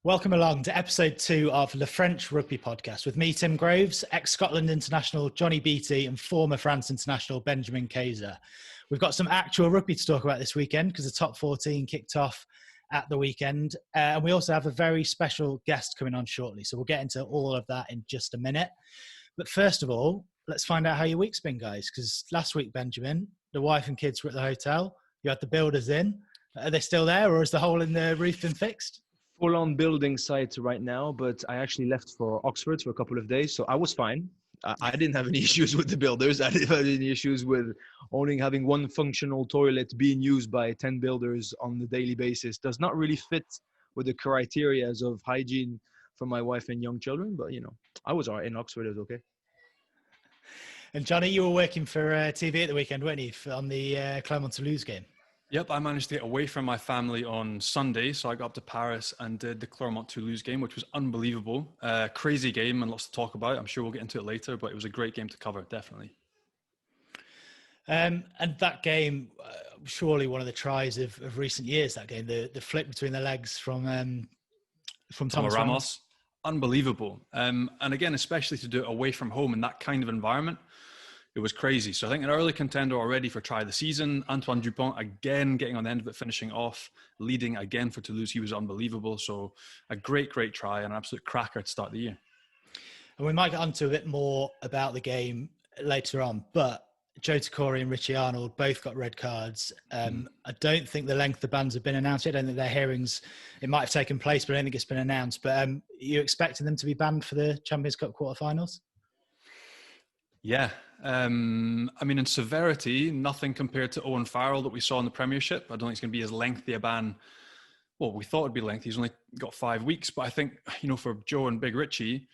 Welcome along to episode 2 of the French Rugby podcast with me, Tim Groves, ex-Scotland international Johnnie Beattie and former France international Benjamin Kayser. We've got some actual rugby to talk about this weekend because the top 14 kicked off at the weekend. And we also have a very special guest coming on shortly. So we'll get into all of that in just a minute. But first of all, let's find out how your week's been, guys. Because last week, Benjamin, the wife and kids were at the hotel. You had the builders in. Are they still there, or has the hole in the roof been fixed? Full-on building site right now, but I actually left for Oxford for a couple of days, so I was fine. I didn't have any issues with the builders. I didn't have any issues with only having one functional toilet being used by 10 builders on the daily basis. Does not really fit with the criteria of hygiene for my wife and young children, but I was all right in Oxford. It was okay. And Johnnie, you were working for TV at the weekend, weren't you, on the Clermont-Toulouse game? Yep, I managed to get away from my family on Sunday, so I got up to Paris and did the Clermont-Toulouse game, which was unbelievable. Crazy game and lots to talk about. I'm sure we'll get into it later, but it was a great game to cover, definitely. And that game, surely one of the tries of recent years, that game, the flick between the legs from Thomas Ramos. Unbelievable. And again, especially to do it away from home in that kind of environment, it was crazy. So I think an early contender already for try of the season. Antoine Dupont again getting on the end of it, finishing off, leading again for Toulouse. He was unbelievable. So a great try and an absolute cracker to start the year. And we might get onto a bit more about the game later on, but Joe Takori and Richie Arnold both got red cards. I don't think the length of the bans have been announced yet. I don't think their hearings, it might have taken place, but I don't think it's been announced. But are you expecting them to be banned for the Champions Cup quarterfinals? Yeah. I mean, in severity, nothing compared to Owen Farrell that we saw in the Premiership. I don't think it's going to be as lengthy a ban. Well, we thought it'd be lengthy. He's only got 5 weeks. But I think, for Joe and Big Richie,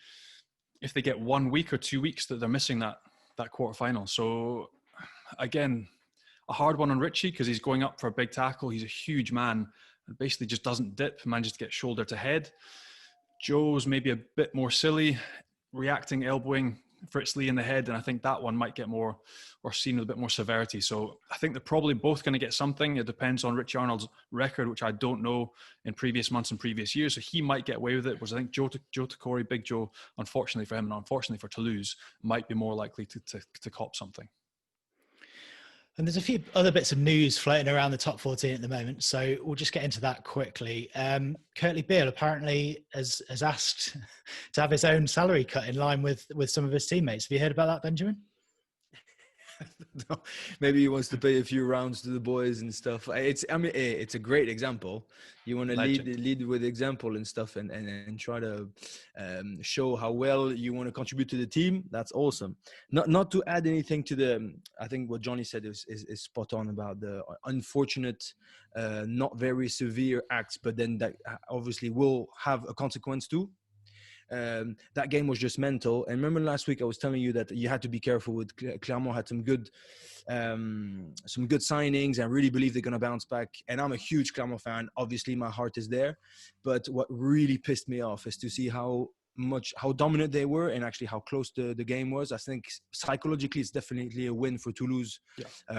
if they get 1 week or 2 weeks, that they're missing that quarterfinal. So, again, a hard one on Richie because he's going up for a big tackle. He's a huge man and basically just doesn't dip, manages to get shoulder to head. Joe's maybe a bit more silly, reacting, elbowing Fritzley in the head, and I think that one might get more or seen with a bit more severity. So I think they're probably both going to get something. It depends on Richie Arnold's record, which I don't know in previous months and previous years. So he might get away with it, whereas I think Joe Takori, Big Joe, unfortunately for him and unfortunately for Toulouse, might be more likely to cop something. And there's a few other bits of news floating around the top 14 at the moment, so we'll just get into that quickly. Curtly Beale apparently has asked to have his own salary cut in line with some of his teammates. Have you heard about that, Benjamin? No, maybe he wants to pay a few rounds to the boys and stuff. It's a great example. You want to lead with example and stuff, and try to show how well you want to contribute to the team. That's awesome. Not to add anything to the. I think what Johnnie said is spot on about the unfortunate, not very severe acts, but then that obviously will have a consequence too. That game was just mental. And remember last week I was telling you that you had to be careful with Clermont. Had some good signings. I really believe they're going to bounce back. And I'm a huge Clermont fan. Obviously my heart is there. But what really pissed me off is to see how dominant they were and actually how close the game was. I think psychologically it's definitely a win for Toulouse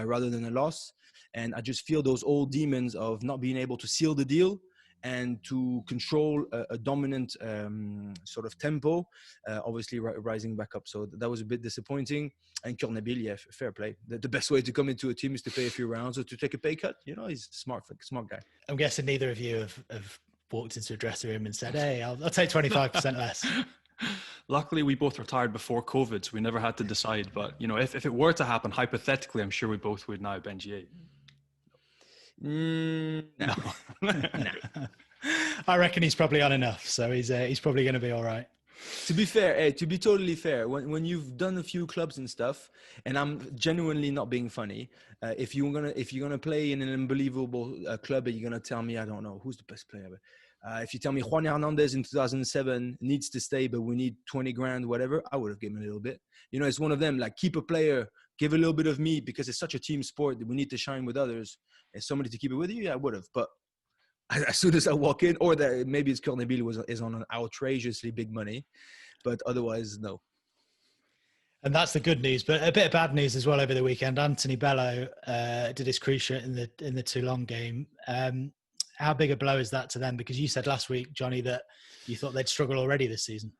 rather than a loss. And I just feel those old demons of not being able to seal the deal and to control a dominant sort of tempo, obviously rising back up. So that was a bit disappointing. And Cornebille, fair play. The best way to come into a team is to pay a few rounds or to take a pay cut. He's a smart guy. I'm guessing neither of you have walked into a dressing room and said, hey, I'll take 25% less. Luckily, we both retired before COVID, so we never had to decide. But, if it were to happen, hypothetically, I'm sure we both would now bench 8. No. I reckon he's probably on enough, so he's probably going to be all right. To be fair, to be totally fair, when you've done a few clubs and stuff, and I'm genuinely not being funny, if you're gonna play in an unbelievable club and you're gonna tell me, I don't know who's the best player, if you tell me Juan Hernandez in 2007 needs to stay, but we need 20 grand, whatever, I would have given a little bit. It's one of them, like, keep a player, give a little bit of me, because it's such a team sport that we need to shine with others. And somebody to keep it with you, yeah, I would have. But as soon as I walk in, or that maybe it's Cornebille is on an outrageously big money, but otherwise, no. And that's the good news, but a bit of bad news as well over the weekend. Anthony Bello did his cruciate in the Toulon game. How big a blow is that to them? Because you said last week, Johnnie, that you thought they'd struggle already this season.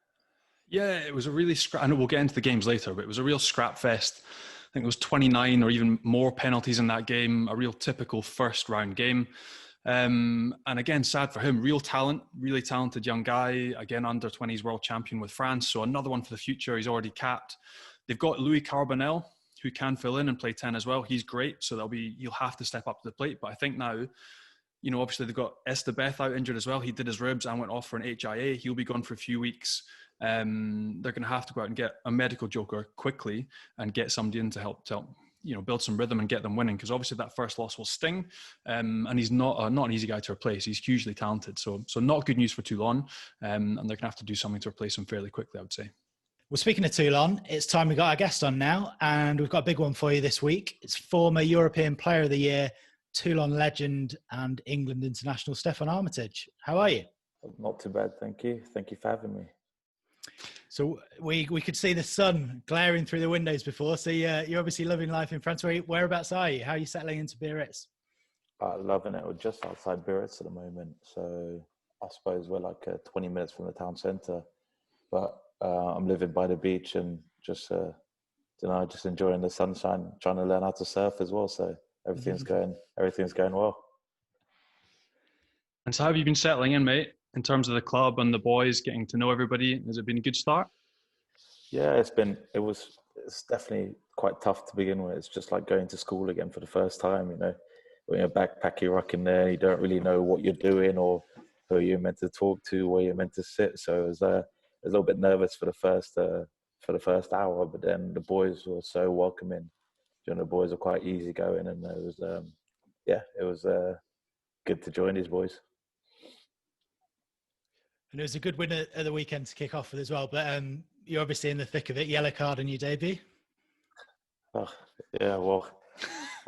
Yeah, it was a really I know we'll get into the games later, but it was a real scrap fest. I think it was 29 or even more penalties in that game, a real typical first round game. And again, sad for him, real talent, really talented young guy, again, under 20s world champion with France. So another one for the future. He's already capped. They've got Louis Carbonell, who can fill in and play 10 as well. He's great. So he'll have to step up to the plate. But I think now, obviously they've got Estebeth out injured as well. He did his ribs and went off for an HIA. He'll be gone for a few weeks. They're going to have to go out and get a medical joker quickly and get somebody in to help build some rhythm and get them winning, because obviously that first loss will sting, and he's not an easy guy to replace. He's hugely talented, so not good news for Toulon, and they're going to have to do something to replace him fairly quickly, I would say. Well, speaking of Toulon, it's time we got our guest on now, and we've got a big one for you this week. It's former European Player of the Year, Toulon legend and England international Steffon Armitage. How are you? Not too bad, thank you. Thank you for having me. So we could see the sun glaring through the windows before. So you're obviously loving life in France. Whereabouts are you? How are you settling into Biarritz? Loving it. We're just outside Biarritz at the moment. So I suppose we're like 20 minutes from the town centre. But I'm living by the beach and just enjoying the sunshine, trying to learn how to surf as well. So everything's going well. And so how have you been settling in, mate, in terms of the club and the boys, getting to know everybody? Has it been a good start? Yeah, it's definitely quite tough to begin with. It's just like going to school again for the first time, when you're backpack, you're rocking there, you don't really know what you're doing or who you're meant to talk to, where you're meant to sit. So I was a little bit nervous for the first hour, but then the boys were so welcoming. The boys are quite easygoing, and it was good to join these boys. And it was a good win at the weekend to kick off with as well. But you're obviously in the thick of it. Yellow card on your debut. Oh, yeah. Well,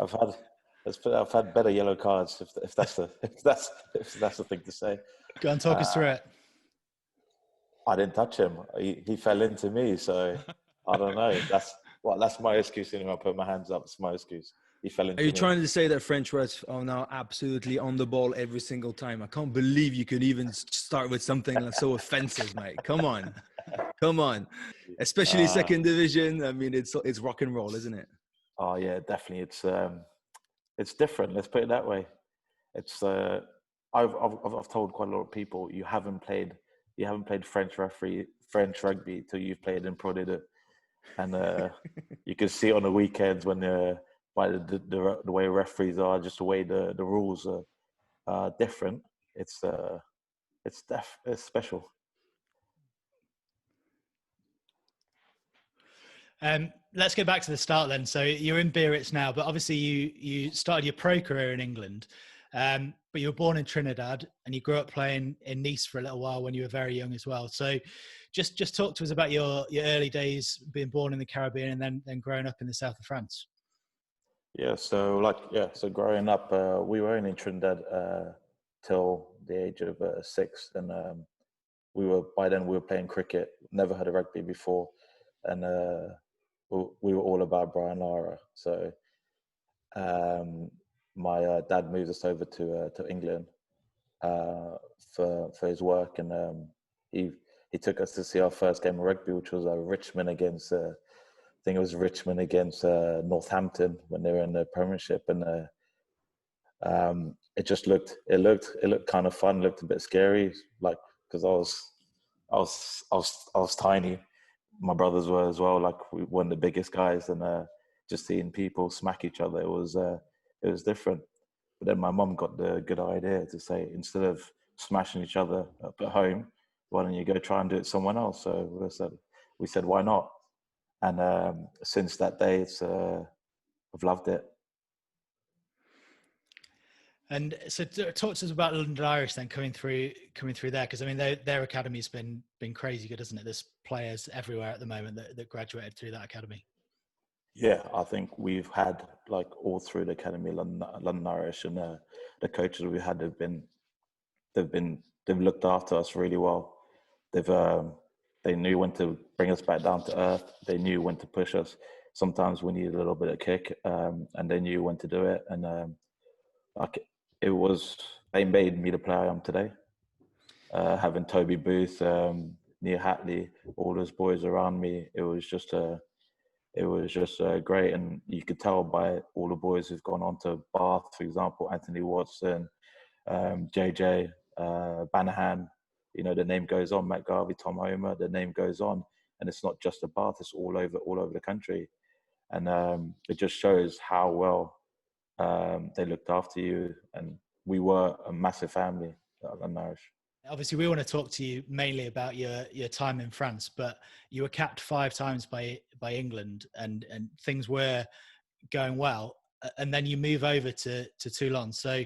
I've had better yellow cards. If that's the thing to say. Go and talk us through it. I didn't touch him. He fell into me. So I don't know. That's my excuse. I put my hands up. It's my excuse. He fell into me. Are you trying to say that French refs are now absolutely on the ball every single time? I can't believe you could even start with something that's so offensive, mate. Come on. Especially second division. I mean, it's rock and roll, isn't it? Oh yeah, definitely. It's different. Let's put it that way. It's I've told quite a lot of people you haven't played French rugby till you've played in Pro D2, and you can see it on the weekends when by the way referees are, just the way the rules are different. It's special. Let's go back to the start then. So you're in Biarritz now, but obviously you started your pro career in England, but you were born in Trinidad and you grew up playing in Nice for a little while when you were very young as well. So just talk to us about your early days being born in the Caribbean and then growing up in the south of France. Yeah, so growing up, we were in Trinidad till the age of 6, and we were playing cricket. Never heard of rugby before, and we were all about Brian Lara. So my dad moved us over to England for his work, and he took us to see our first game of rugby, which was Richmond against. I think it was Richmond against Northampton when they were in the Premiership, and it looked kind of fun. Looked a bit scary, like because I was tiny. My brothers were as well. Like we weren't the biggest guys, and just seeing people smack each other, it was different. But then my mum got the good idea to say, instead of smashing each other up at home, why don't you go try and do it someone else? So we said why not? And since that day, I've loved it. And so talk to us about London Irish then coming through there, because I mean their academy's been crazy good, hasn't it? There's players everywhere at the moment that graduated through that academy. Yeah, I think we've had like all through the academy, London Irish, and the coaches we had they've looked after us really well. They knew when to bring us back down to earth. They knew when to push us. Sometimes we needed a little bit of kick, and they knew when to do it. And it was they made me the player I am today. Having Toby Booth, Neil Hatley, all those boys around me, it was just great. And you could tell by all the boys who've gone on to Bath, for example, Anthony Watson, JJ, Banahan, you know, the name goes on, Matt Garvey, Tom Homer, the name goes on. And it's not just the Bath, it's all over the country. And it just shows how well they looked after you. And we were a massive family at London Irish. Obviously, we want to talk to you mainly about your time in France, but you were capped 5 times by England, and things were going well. And then you move over to Toulon. So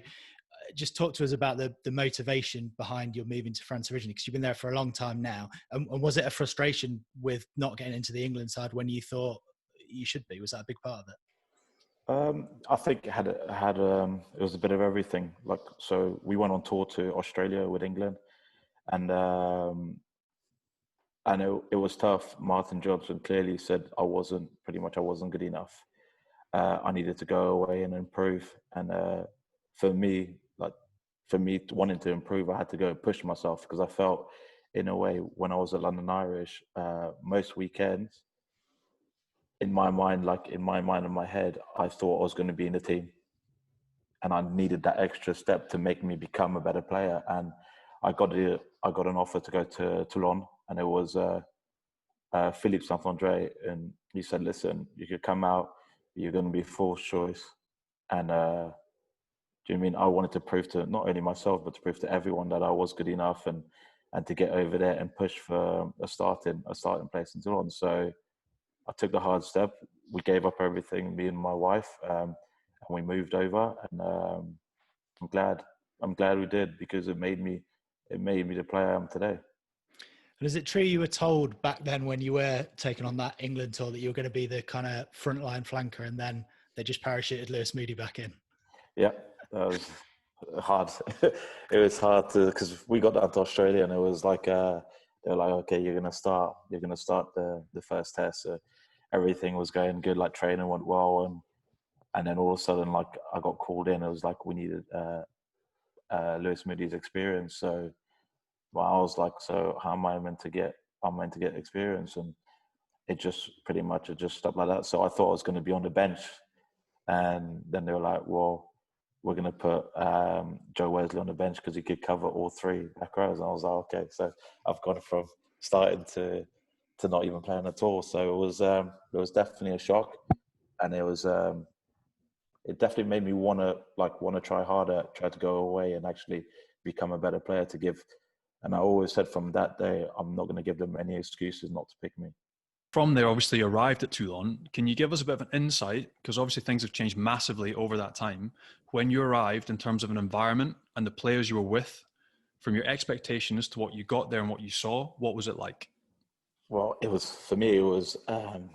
just talk to us about the motivation behind your moving to France originally, because you've been there for a long time now. And was it a frustration with not getting into the England side when you thought you should be? Was that a big part of it? I think it was a bit of everything. Like, so we went on tour to Australia with England, and I know it was tough. Martin Johnson clearly said I wasn't good enough. I needed to go away and improve. And for me wanting to improve, I had to go push myself, because I felt, in a way, when I was at London Irish, most weekends, in my mind and my head, I thought I was going to be in the team, and I needed that extra step to make me become a better player. And I got an offer to go to Toulon, and it was Philippe Saint-André, and he said, "Listen, you could come out, you're going to be fourth choice." And do you mean I wanted to prove to not only myself, but to prove to everyone that I was good enough, and to get over there and push for a starting place in Toulon. So I took the hard step. We gave up everything, me and my wife, and we moved over. And I'm glad we did, because it made me the player I am today. And is it true you were told back then, when you were taking on that England tour, that you were going to be the kind of frontline flanker, and then they just parachuted Lewis Moody back in? Yeah, that was hard. It was hard because we got down to Australia, and it was like they were like, "Okay, you're gonna start the first test." So everything was going good, like training went well, and then all of a sudden, like, I got called in. It was like we needed Lewis Moody's experience. So well, I was like, "So how am I meant to get? I'm meant to get experience?" And it just stopped like that. So I thought I was going to be on the bench, and then they were like, "Well, we're going to put Joe Wesley on the bench because he could cover all 3 back rows." And I was like, "Okay." So I've gone from starting to not even playing at all. So it was definitely a shock, and it definitely made me want to try harder, try to go away and actually become a better player to give. And I always said from that day, I'm not going to give them any excuses not to pick me. From there, obviously, you arrived at Toulon. Can you give us a bit of an insight? Because obviously things have changed massively over that time. When you arrived, in terms of an environment and the players you were with, from your expectations to what you got there and what you saw, what was it like? Well, for me, it was an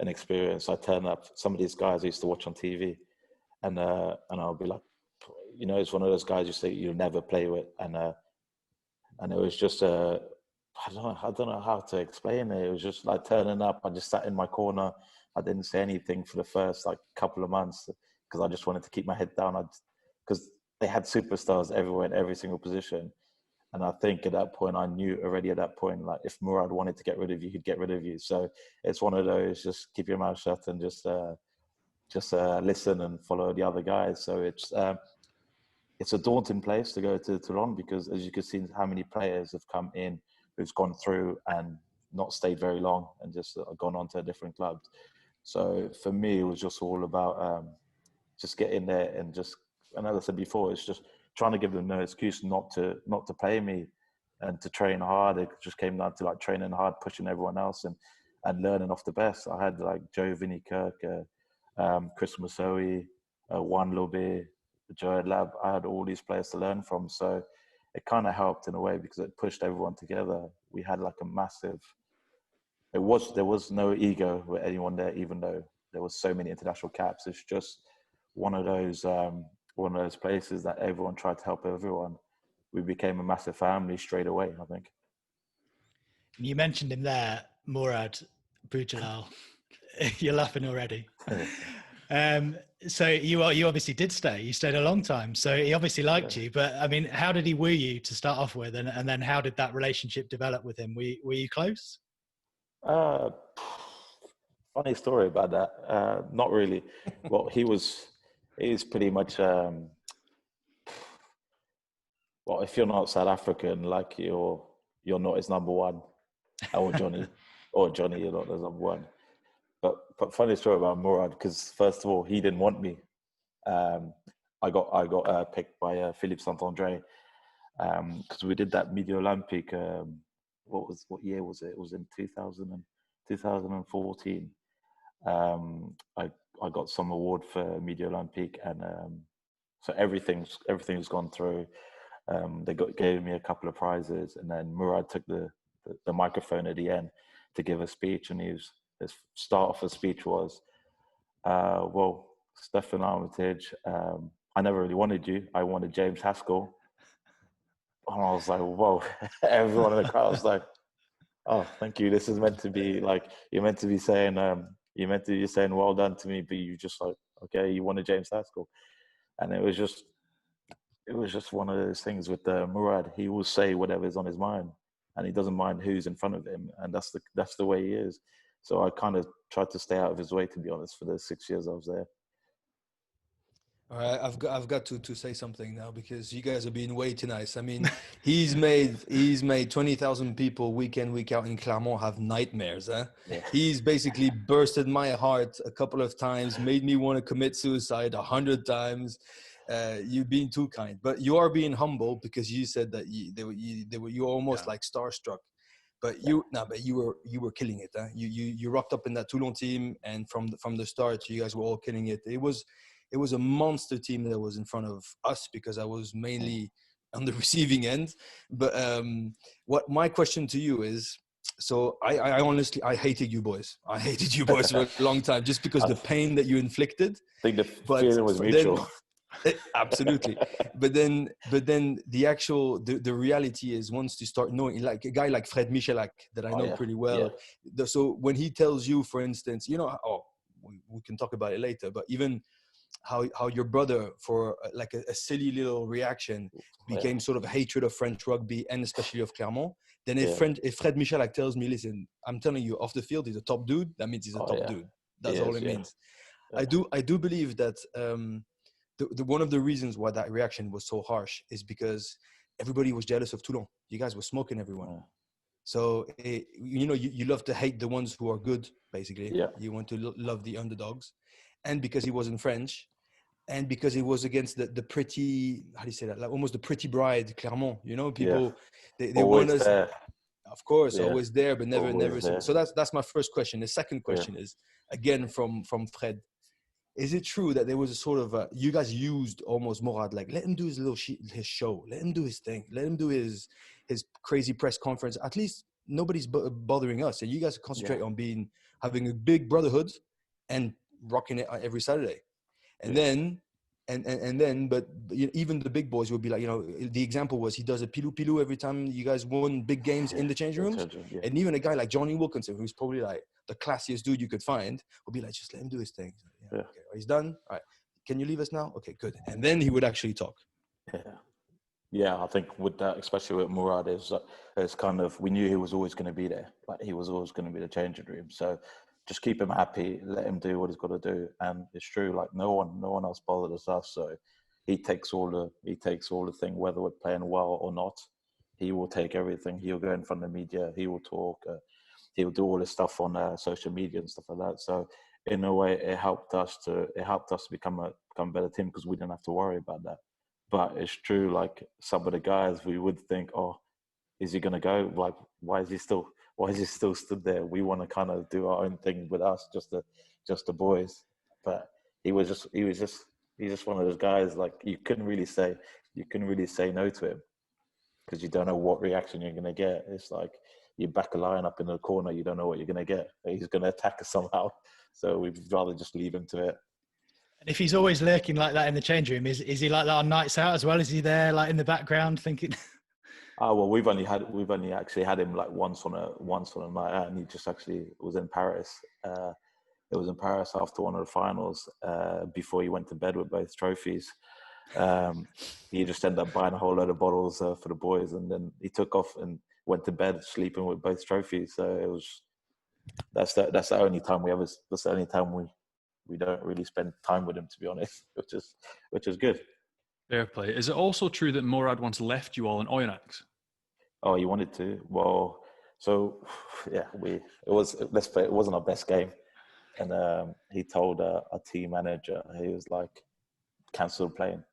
experience. I turned up, some of these guys I used to watch on TV, and I'll be like, you know, it's one of those guys you say you'll never play with, and it was just I don't know how to explain it. It was just like turning up. I just sat in my corner. I didn't say anything for the first couple of months, because I just wanted to keep my head down. Because they had superstars everywhere in every single position. And I think at that point, I knew already at that point, like, if Mourad wanted to get rid of you, he'd get rid of you. So it's one of those, just keep your mouth shut and just listen and follow the other guys. So it's a daunting place to go to Toulon, because as you can see, how many players have come in who's gone through and not stayed very long and just gone on to different clubs. So for me, it was just all about just getting there and just, and as I said before, it's just trying to give them no excuse not to play me and to train hard. It just came down to like training hard, pushing everyone else and learning off the best. I had like Joe Vinnie Kirk, Chris Masoe, Juan Lobe, Joe Lab. I had all these players to learn from. So it kind of helped in a way, because it pushed everyone together. We had like a massive, there was no ego with anyone there, even though there was so many international caps. It's just one of those places that everyone tried to help everyone. We became a massive family straight away, I think. You mentioned him there, Mourad Boudjellal. You're laughing already. So you obviously did stay. You stayed a long time. So he obviously liked you. But I mean, how did he woo you to start off with, and then how did that relationship develop with him? Were you close? Uh, Funny story about that. Not really. Well, he's pretty much. Well, if you're not South African, like you're not his number one, or Johnny, you're not his number one. But funny story about Mourad, because first of all, he didn't want me. I got picked by Philippe Saint-André because we did that Media Olympique. What year was it? It was in 2014. I got some award for Media Olympique, and so everything's gone through. They gave me a couple of prizes, and then Mourad took the microphone at the end to give a speech, and his start of the speech was, well, Steffon Armitage, I never really wanted you. I wanted James Haskell. And I was like, whoa. Everyone in the crowd was like, oh, thank you. This is meant to be like, you're meant to be saying well done to me, but you just like, okay, you wanted James Haskell. And it was just one of those things with Mourad. He will say whatever's on his mind, and he doesn't mind who's in front of him, and that's the way he is. So I kind of tried to stay out of his way, to be honest, for the 6 years I was there. All right, I've got to say something now, because you guys are being way too nice. I mean, he's made 20,000 people week in, week out in Clermont have nightmares. Yeah. He's basically bursted my heart a couple of times, made me want to commit suicide 100 times. You've been too kind, but you are being humble, because you said that you were almost like starstruck. But you were killing it. Huh? You rocked up in that Toulon team, and from the start, you guys were all killing it. It was a monster team that was in front of us, because I was mainly on the receiving end. But what my question to you is, so I honestly, I hated you boys. I hated you boys for a long time, just because the pain that you inflicted. I think the feeling was mutual. Absolutely. But then the actual the reality is, once you start knowing, like a guy like Fred Michalak that I know pretty well. Yeah. So when he tells you, for instance, we can talk about it later, but even how your brother, for like a silly little reaction, became sort of a hatred of French rugby, and especially of Clermont. Then if Fred Michalak tells me, listen, I'm telling you, off the field he's a top dude, that means he's a top dude. That's all it means. Yeah. I do believe that the one of the reasons why that reaction was so harsh is because everybody was jealous of Toulon. You guys were smoking everyone. Yeah. So, you love to hate the ones who are good, basically. Yeah. You want to love the underdogs. And because he wasn't French, and because he was against the pretty, how do you say that? Like almost the pretty bride, Clermont. People, they want us. There. Of course, always there, but never. There. So that's my first question. The second question is, again, from Fred. Is it true that there was a sort of you guys used almost Mourad, like, let him do his show, let him do his thing, let him do his crazy press conference. At least nobody's bothering us, and you guys concentrate on having a big brotherhood and rocking it every Saturday. And then but even the big boys would be like, the example was, he does a pilu every time you guys won big games in the changing rooms. And even a guy like Johnnie Wilkinson, who's probably like the classiest dude you could find, would be like, just let him do his thing. Okay, he's done. All right, can you leave us now? Okay, good. And then he would actually talk. Yeah, I think with that, especially with Mourad, it's kind of, we knew he was always going to be there. Like, he was always going to be the changing room. So just keep him happy, let him do what he's got to do. And it's true, like, no one else bothered us. So he takes all the thing, whether we're playing well or not. He will take everything. He'll go in front of the media. He will talk. He'll do all this stuff on social media and stuff like that. So in a way, it helped us to become a better team, because we didn't have to worry about that. But it's true, like, some of the guys, we would think, oh, is he going to go? Like, why is he still stood there? We want to kind of do our own thing with us, just the boys. But he's just one of those guys, like, you couldn't really say no to him, because you don't know what reaction you're going to get. It's like you back a lion up in the corner, you don't know what you're going to get. He's going to attack us somehow. So we'd rather just leave him to it. And if he's always lurking like that in the change room, is he like that on nights out as well? Is he there, like, in the background thinking? Oh, well, we've only actually had him like once on a night out, and he just actually was in Paris. it was in Paris after one of the finals, before he went to bed with both trophies. He just ended up buying a whole load of bottles for the boys, and then he took off and went to bed sleeping with both trophies. So it was that's the only time that's the only time we don't really spend time with him, to be honest, which is good. Fair play. Is it also true that Mourad once left you all in Oyonnax? Oh, you wanted to? Well, so yeah, it wasn't our best game, and he told our team manager, he was like, cancel the plane.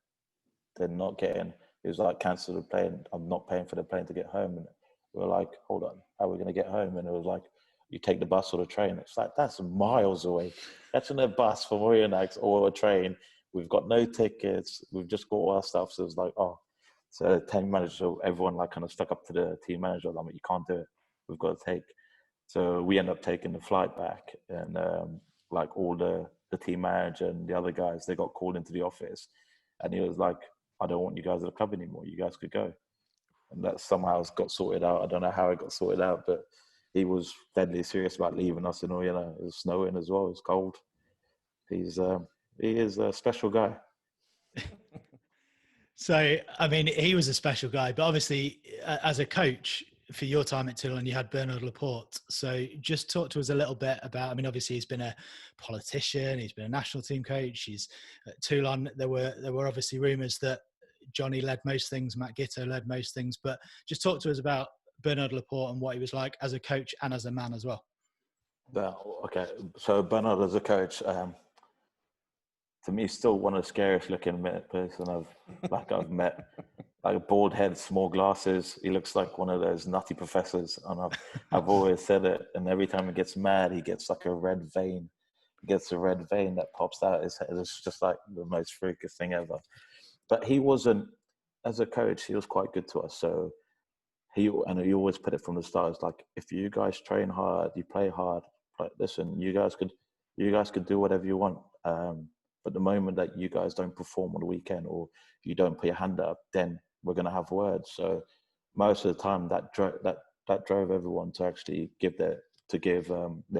They're not getting. He was like, cancel the plane. I'm not paying for the plane to get home. And we were like, hold on, how are we going to get home? And it was like, you take the bus or the train. It's like, that's miles away. Catching a bus from Oyonnax or a train. We've got no tickets. We've just got all our stuff. So it was like, oh. So the team manager, everyone like kind of stuck up to the team manager. Like, you can't do it. We've got to take. So we ended up taking the flight back. And like all the team manager and the other guys, they got called into the office. And he was like, I don't want you guys at the club anymore. You guys could go. And that somehow got sorted out. I don't know how it got sorted out, but he was deadly serious about leaving us. And it was snowing as well. It was cold. He is a special guy. So, I mean, he was a special guy, but obviously as a coach for your time at Toulon, you had Bernard Laporte. So just talk to us a little bit about, I mean, obviously he's been a politician, he's been a national team coach, he's at Toulon. There were obviously rumours that Johnnie led most things, Matt Gitto led most things, but just talk to us about Bernard Laporte and what he was like as a coach and as a man as well. Okay, so Bernard as a coach, to me, still one of the scariest looking person I've met. Like bald head, small glasses. He looks like one of those nutty professors. And I've always said it. And every time he gets mad, he gets like a red vein. He gets a red vein that pops out his head. It's just like the most freakish thing ever. But he wasn't, as a coach, he was quite good to us. So he always put it from the start. It's like, if you guys train hard, you play hard, like, listen, you guys could do whatever you want. But the moment that you guys don't perform on the weekend or you don't put your hand up, then we're going to have words. So most of the time that drove everyone to actually give their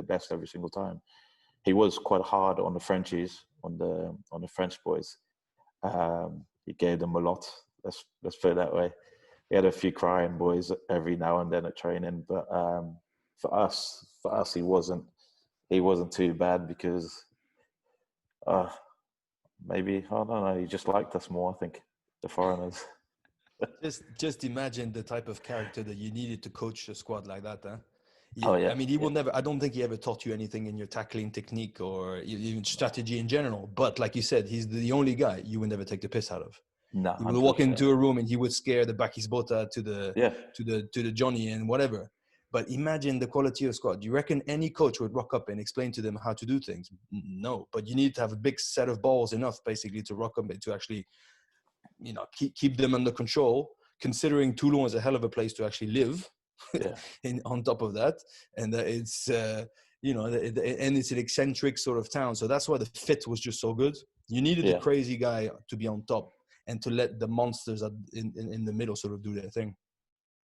best every single time. He was quite hard on the Frenchies, on the French boys. He gave them a lot. Let's put it that way. He had a few crying boys every now and then at training, but for us, he wasn't too bad because maybe, I don't know, he just liked us more, I think, the foreigners. Just imagine the type of character that you needed to coach a squad like that, huh? Oh, yeah. I mean, he will never, I don't think he ever taught you anything in your tackling technique or even strategy in general. But like you said, he's the only guy you would never take the piss out of. No, he would walk into a room and he would scare the Bakisbota to the Johnnie and whatever. But imagine the quality of squad. Do you reckon any coach would rock up and explain to them how to do things? No, but you need to have a big set of balls enough basically to rock up and to actually, keep them under control, considering Toulon is a hell of a place to actually live. Yeah. On top of that, and it's and it's an eccentric sort of town, so that's why the fit was just so good. You needed the crazy guy to be on top and to let the monsters in the middle sort of do their thing.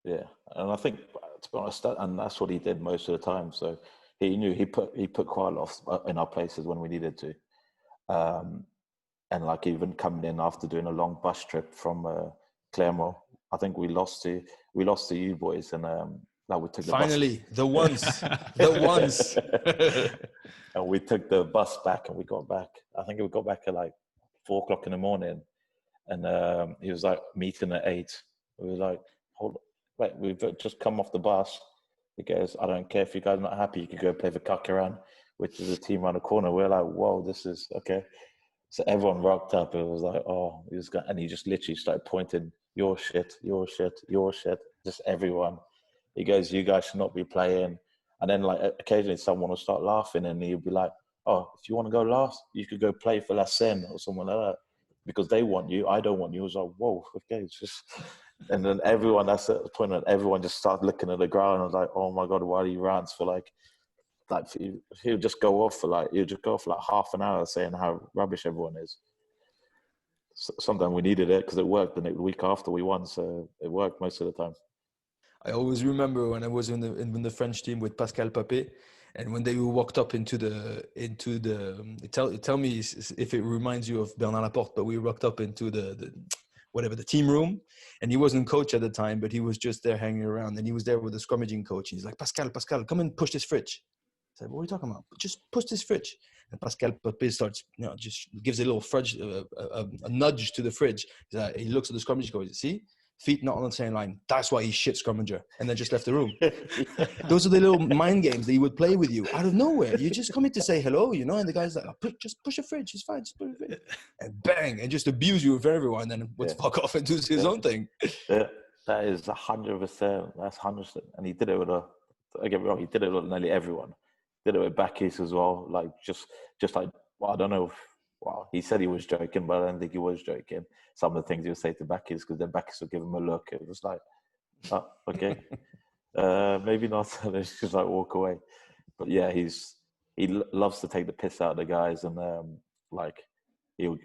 Yeah, and I think, to be honest, and that's what he did most of the time. So he knew he put quite a lot in our places when we needed to, and like even coming in after doing a long bus trip from Clermont. I think we lost to you boys, and we took the ones. And we took the bus back, and we got back. I think we got back at like 4:00 in the morning, and he was like meeting at 8. We were like, hold on, wait, we've just come off the bus. He goes, I don't care if you guys are not happy, you could go play for Kakaran, which is a team around the corner. We're like, whoa, this is okay. So everyone rocked up. It was like, oh, and he just literally started pointing. Your shit, just everyone. He goes, you guys should not be playing. And then like occasionally someone will start laughing and he'll be like, oh, if you want to go last, you could go play for La Seine or someone like that. Because they want you, I don't want you. I was like, whoa, okay, it's just... And then everyone, that's the point that everyone just started looking at the ground. I was like, oh my God, why he rants for like he'll just go off for like half an hour saying how rubbish everyone is. Sometimes we needed it because it worked. The week after we won, so it worked most of the time. I always remember when I was in the French team with Pascal Papé, And when they walked up into the tell me if it reminds you of Bernard Laporte, but we walked up into the whatever, the team room, and he wasn't coach at the time, but he was just there hanging around, and he was there with the scrummaging coach. He's like, Pascal, come and push this fridge. I said, what are you talking about? Just push this fridge. And Pascal Papé starts, just gives a little fridge, a nudge to the fridge. He looks at the scrummaging coach. See, feet not on the same line. That's why he's shit scrummager. And then just left the room. Those are the little mind games that he would play with you out of nowhere. You just come in to say hello, and the guy's like, just push a fridge. It's fine. Just push a fridge. And bang, and just abuse you with everyone. And then would fuck off and do his own thing. Yeah, that is 100%. That's 100%. And he did it with don't get me wrong, he did it with nearly everyone. Did it with Bakis as well. Like, just like, well, I don't know. Well, he said he was joking, but I don't think he was joking. Some of the things he would say to Bakis, because then Bakis would give him a look. It was like, oh, okay, maybe not. And then just like walk away. But yeah, he loves to take the piss out of the guys, and like he'll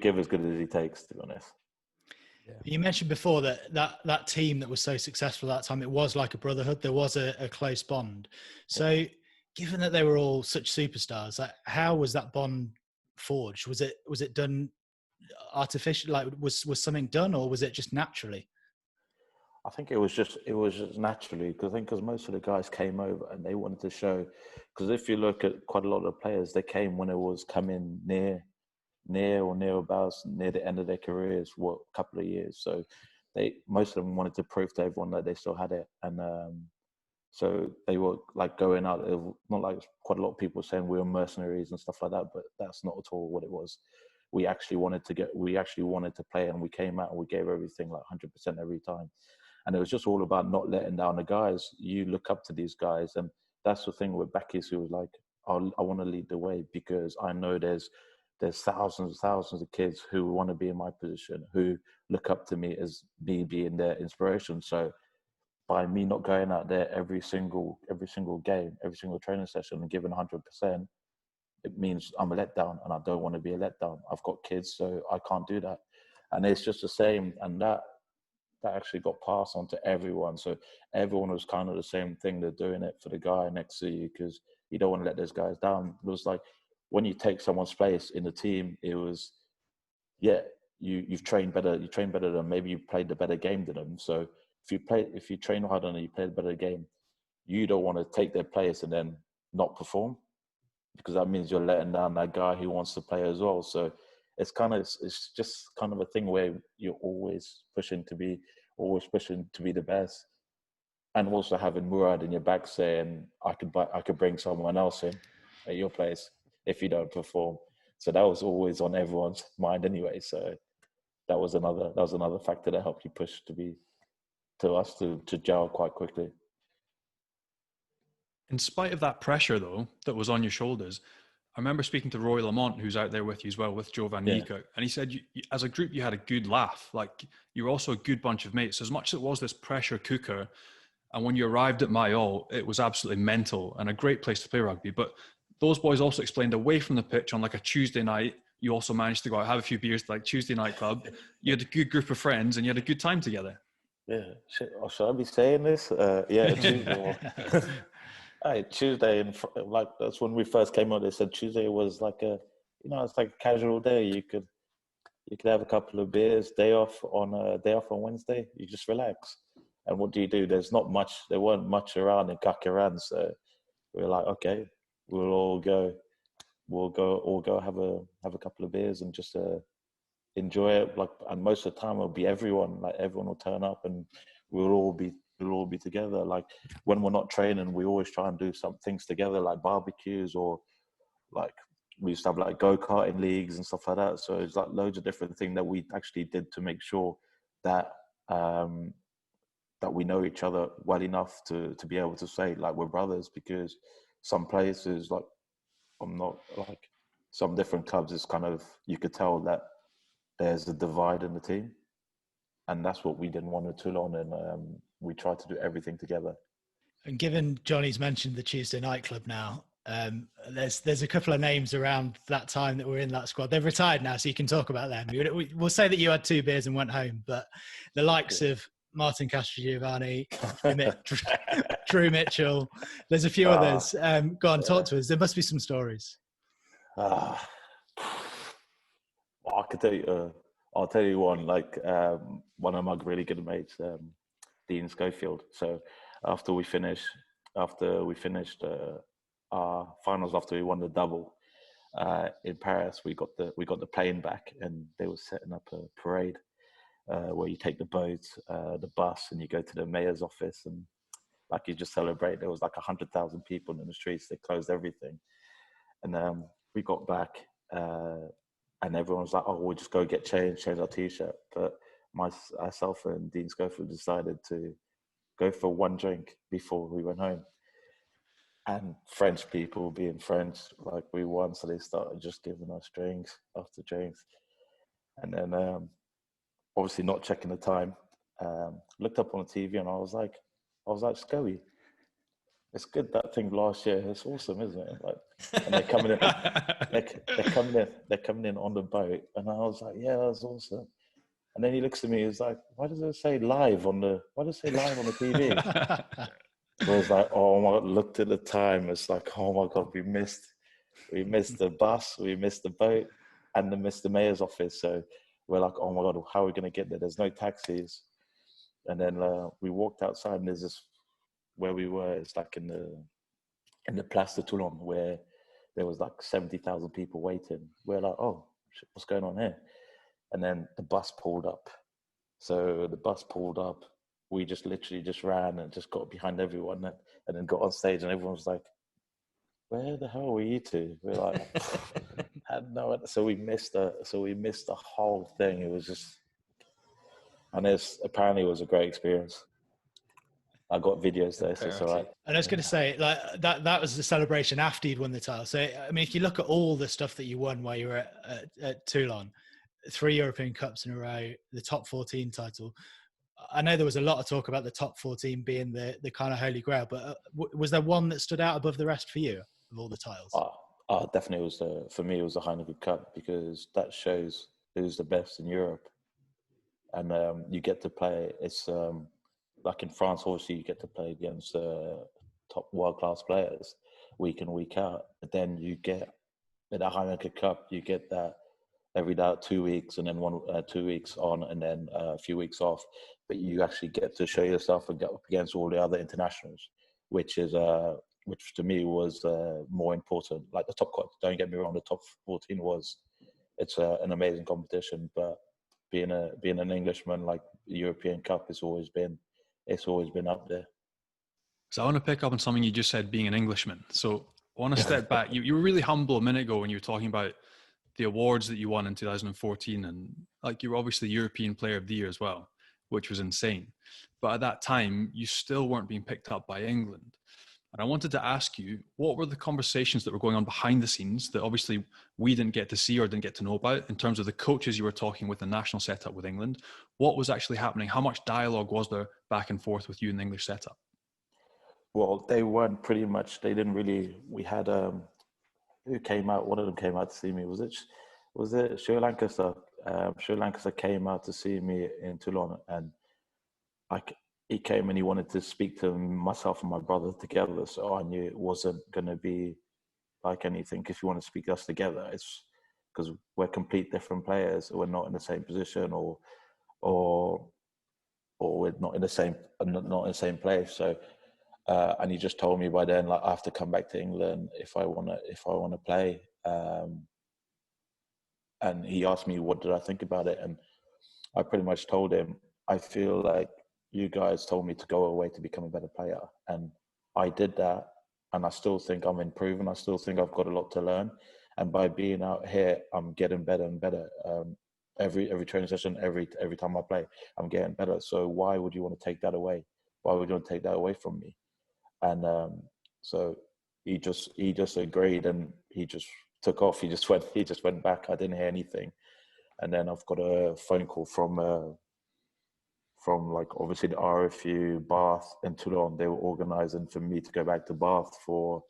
give as good as he takes, to be honest. Yeah. You mentioned before that team that was so successful at that time, it was like a brotherhood. There was a close bond. So, given that they were all such superstars, how was that bond forged? Was it done artificially? Like, was something done, or was it just naturally? I think it was just naturally, because most of the guys came over and they wanted to show. Because if you look at quite a lot of the players, they came when it was coming near or nearabouts near the end of their careers, a couple of years. So most of them wanted to prove to everyone that they still had it, and so they were like going out. Not like quite a lot of people saying we were mercenaries and stuff like that, but that's not at all what it was. We actually wanted to play, and we came out and we gave everything like 100% every time. And it was just all about not letting down the guys. You look up to these guys, and that's the thing with Bakis, who was like, I want to lead the way, because I know there's thousands of kids who want to be in my position, who look up to me as me being their inspiration. So by me not going out there every single game, every single training session and giving 100%, it means I'm a letdown, and I don't want to be a letdown. I've got kids, so I can't do that. And it's just the same, and that actually got passed on to everyone. So everyone was kind of the same thing. They're doing it for the guy next to you, because you don't want to let those guys down. It was like, when you take someone's place in the team, it was, you've trained better. You train better than, maybe you played the better game than them. So if you train harder and you play the better game, you don't want to take their place and then not perform, because that means you're letting down that guy who wants to play as well. So it's just kind of a thing where you're always pushing to be the best, and also having Mourad in your back saying, I could bring someone else in at your place if you don't perform. So that was always on everyone's mind anyway. So that was another factor that helped you push to gel quite quickly. In spite of that pressure, though, that was on your shoulders, I remember speaking to Roy Lamont, who's out there with you as well, with Joe Van Niekerk, and he said, as a group, you had a good laugh. Like, you were also a good bunch of mates. As much as it was this pressure cooker, and when you arrived at Mayol, it was absolutely mental and a great place to play rugby. But those boys also explained, away from the pitch on like a Tuesday night, you also managed to go out, have a few beers, like Tuesday night club. You had a good group of friends and you had a good time together. Yeah. Should I be saying this? Yeah, Tuesday. Tuesday, and like that's when we first came out. They said Tuesday was like it's like a casual day. You could have a couple of beers. Day off on Wednesday. You just relax. And what do you do? There weren't much around in Kakaran, so we were like, okay, we'll all go have a couple of beers and just enjoy it. Like, and most of the time it'll be everyone. Like, everyone will turn up and we'll all be together. Like, when we're not training, we always try and do some things together, like barbecues, or like we used to have like go-karting leagues and stuff like that. So it's like loads of different things that we actually did to make sure that that we know each other well enough to be able to say like we're brothers. Because some places, like, I'm not like, some different clubs, is kind of, you could tell that there's a divide in the team, and that's what we didn't want at Toulon, and we tried to do everything together. And given Johnny's mentioned the Tuesday night club now, there's a couple of names around that time that were in that squad. They've retired now, so you can talk about them. We'll say that you had 2 beers and went home, but the likes of Martin Castrogiovanni, Drew Mitchell. There's a few others. Go on, talk to us. There must be some stories. Well, I could tell you. I'll tell you one. Like one of my really good mates, Dean Schofield. So after we finished our finals, after we won the double in Paris, we got the plane back, and they were setting up a parade where you take the boat, the bus, and you go to the mayor's office, and like you just celebrate. There was like 100,000 people in the streets. They closed everything, and we got back, and everyone was like, "Oh, we'll just go get change our t-shirt." But myself and Dean Schofield decided to go for one drink before we went home. And French people, being French, like we won, so they started just giving us drinks after drinks, and then obviously not checking the time. Looked up on the TV, and I was like, Scully, it's good that thing last year. It's awesome, isn't it? Like, and they're coming in, they're coming in on the boat, and I was like, yeah, that's awesome. And then he looks at me, he's like, why does it say live on the TV? I was like, oh my God, looked at the time. It's like, oh my God, we missed the bus, we missed the boat, and then missed the mayor's office. So we're like, oh my God, how are we going to get there? There's no taxis. And then we walked outside, and there's this, where we were, it's like in the Place de Toulon, where there was like 70,000 people waiting. We're like, oh, shit, what's going on here? And then the bus pulled up. So the bus pulled up. We just literally just ran and just got behind everyone, and then got on stage, and everyone was like, where the hell were you two? We're like, had no idea. So we missed the whole thing. It was just, and apparently it was a great experience. I got videos there, so it's all right. And I was going to say, like that was the celebration after you'd won the title. So I mean, if you look at all the stuff that you won while you were at Toulon, 3 European Cups in a row, the top 14 title. I know there was a lot of talk about the top 14 being the kind of holy grail, but was there one that stood out above the rest for you of all the titles? Definitely for me, it was the Heineken Cup, because that shows who's the best in Europe. And you get to play, it's like in France, obviously you get to play against top world-class players week in, week out. But then you get, in the Heineken Cup, you get that every day, 2 weeks, and then 2 weeks on, and then a few weeks off. But you actually get to show yourself and get up against all the other internationals, which to me was more important. Like the top, don't get me wrong, the top 14 it's an amazing competition. But being an Englishman, like the European Cup, it's always been up there. So I want to pick up on something you just said, being an Englishman. So I want to step back. You were really humble a minute ago when you were talking about the awards that you won in 2014, and like you were obviously European Player of the Year as well, which was insane. But at that time, you still weren't being picked up by England. And I wanted to ask you, what were the conversations that were going on behind the scenes that obviously we didn't get to see or didn't get to know about, in terms of the coaches you were talking with, the national setup with England? What was actually happening? How much dialogue was there back and forth with you in the English setup? Well, they weren't pretty much, they didn't really, we had, who came out, one of them came out to see me. Was it Sri Lanka? Sri Lanka came out to see me in Toulon, and he came and he wanted to speak to myself and my brother together. So I knew it wasn't going to be like anything. If you want to speak us together, it's because we're complete different players. We're not in the same position, or we're not in the same place. So, and he just told me by then, like, I have to come back to England if I want to play. And he asked me, what did I think about it? And I pretty much told him, I feel like you guys told me to go away to become a better player. And I did that. And I still think I'm improving. I still think I've got a lot to learn. And by being out here, I'm getting better and better. Every training session, every time I play, I'm getting better. So why would you want to take that away? Why would you want to take that away from me? And so he just agreed, and he just took off. He just went back. I didn't hear anything. And then I've got a phone call from like obviously the RFU, Bath and Toulon. They were organising for me to go back to Bath for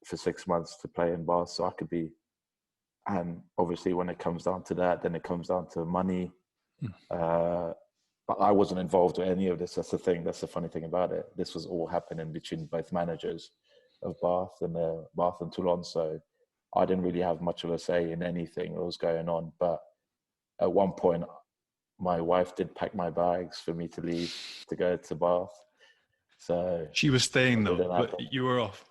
6 months to play in Bath, so I could be. And obviously, when it comes down to that, then it comes down to money. but I wasn't involved with any of this. That's the thing. That's the funny thing about it. This was all happening between both managers of Bath and Toulon. So I didn't really have much of a say in anything that was going on. But at one point, my wife did pack my bags for me to leave to go to Bath. So she was staying though, didn't but happen. you were off.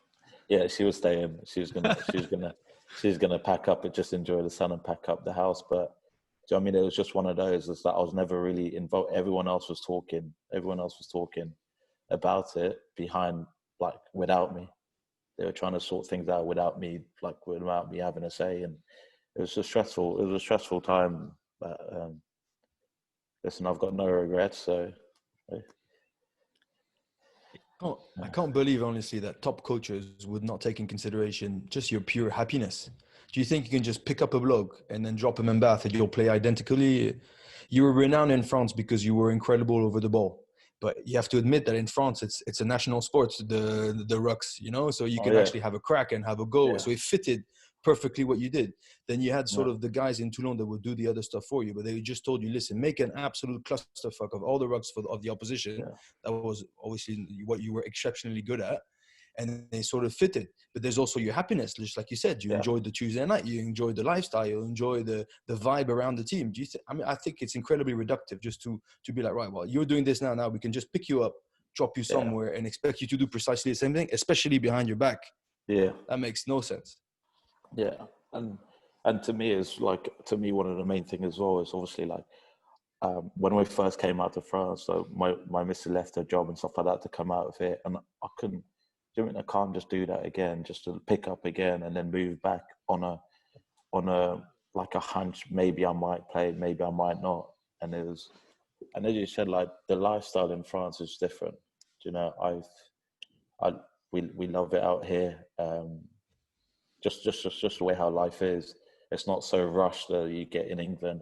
Yeah, she was staying. She was gonna pack up and just enjoy the sun and pack up the house. But do you know what I mean? It was just one of those. It's that I was never really involved. Everyone else was talking. Everyone else was talking about it behind, like, without me. They were trying to sort things out without me, like without me having a say. And it was a stressful time. But listen, I've got no regrets. So. Oh, I can't believe, honestly, that top coaches would not take in consideration just your pure happiness. Do you think you can just pick up a bloke and then drop him in Bath and you'll play identically? You were renowned in France because you were incredible over the ball. But you have to admit that in France, it's a national sport, the rucks, you know? So you can actually have a crack and have a go. Yeah. So it fitted perfectly what you did. Then you had sort Yeah. of the guys in Toulon that would do the other stuff for you, but they just told you, listen, make an absolute clusterfuck of all the rucks of the opposition. Yeah. That was obviously what you were exceptionally good at. And they sort of fitted. But there's also your happiness, just like you said. You enjoyed the Tuesday night. You enjoyed the lifestyle. You enjoy the vibe around the team. I think it's incredibly reductive just to be like, right, well, you're doing this now. Now we can just pick you up, drop you somewhere, and expect you to do precisely the same thing, especially behind your back. Yeah. That makes no sense. Yeah. And to me, one of the main things as well is obviously like, when we first came out to France, so my missus left her job and stuff like that to come out of it, and I couldn't. Do you know what I mean? I can't just do that again, just to pick up again and then move back on a like a hunch. Maybe I might play, maybe I might not. And as you said, like, the lifestyle in France is different. Do you know, we love it out here. Just the way how life is. It's not so rushed that you get in England.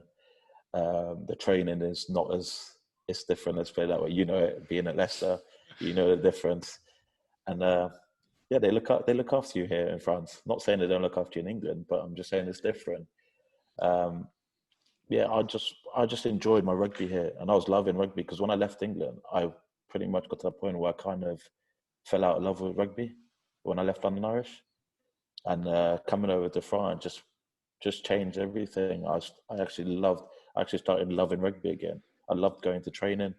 The training is not as, it's different. Let's put it that way. You know it, being at Leicester, you know the difference. And they look after you here in France. Not saying they don't look after you in England, but I'm just saying it's different. I just enjoyed my rugby here, and I was loving rugby because when I left England, I pretty much got to the point where I kind of fell out of love with rugby when I left London Irish, and coming over to France just changed everything. I actually started loving rugby again. I loved going to training.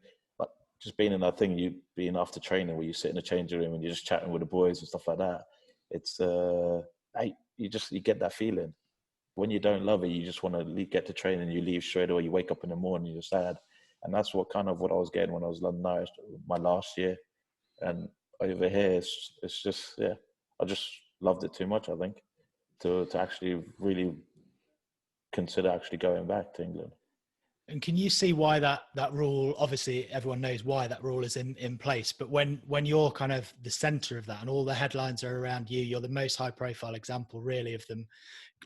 Just being in that thing, you being after training where you sit in the changing room and you're just chatting with the boys and stuff like that. It's you get that feeling. When you don't love it, you just want to get to training. You leave straight away. You wake up in the morning, you're sad, and that's what I was getting when I was London Irish my last year. And over here, it's just I just loved it too much. I think to actually really consider actually going back to England. And can you see why that rule, obviously everyone knows why that rule is in place, but when you're kind of the center of that and all the headlines are around you, you're the most high profile example really of them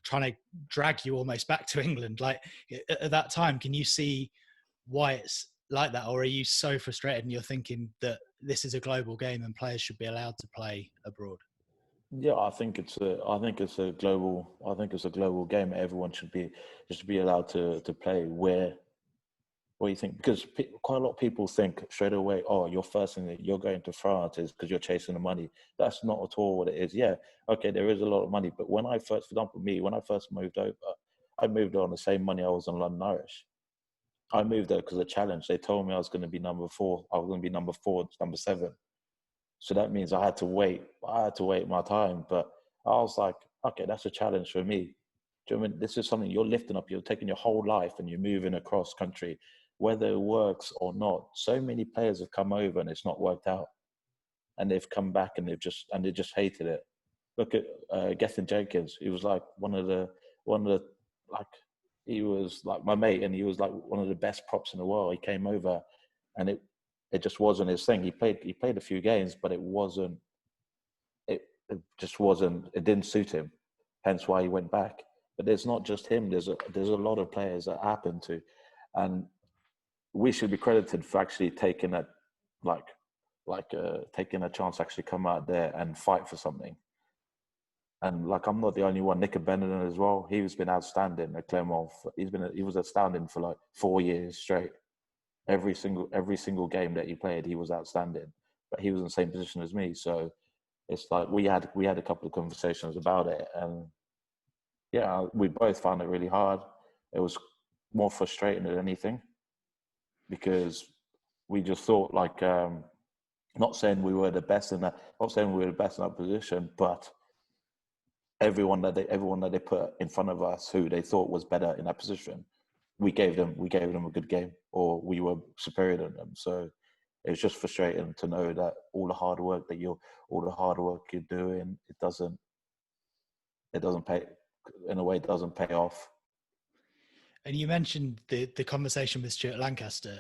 trying to drag you almost back to England. Like at that time, can you see why it's like that? Or are you so frustrated and you're thinking that this is a global game and players should be allowed to play abroad? Yeah, I think it's a global game. Everyone should be allowed to play where. What do you think? Because quite a lot of people think straight away, oh, your first thing that you're going to France is because you're chasing the money. That's not at all what it is. Yeah, okay, there is a lot of money. But when I first, for example, when I first moved over, I moved on the same money I was on London Irish. I moved there because of a challenge. They told me I was going to be number 4. I was going to be number 4, number 7. So that means I had to wait. My time. But I was like, okay, that's a challenge for me. Do you know what I mean? This is something you're lifting up. You're taking your whole life and you're moving across country. Whether it works or not, so many players have come over and it's not worked out, and they've come back and they just hated it. Look at Gethin Jenkins. He was like one of the like, he was like my mate, and he was like one of the best props in the world. He came over, and it just wasn't his thing. He played a few games, but it just wasn't. It didn't suit him. Hence why he went back. But there's not just him. There's a lot of players that happen to, and we should be credited for actually taking a taking a chance to actually come out there and fight for something. And like, I'm not the only one. Nick Benjamin as well. He's been outstanding at Clermont. He was outstanding for like 4 years straight. every single game that he played, he was outstanding. But he was in the same position as me, so it's like we had a couple of conversations about it, and yeah, we both found it really hard. It was more frustrating than anything because we just thought like, not saying we were the best in that, not saying we were the best in that position, but everyone that they put in front of us who they thought was better in that position, we gave them a good game, or we were superior to them. So it was just frustrating to know that all the hard work you're doing, it doesn't pay, in a way, it doesn't pay off. And you mentioned the conversation with Stuart Lancaster.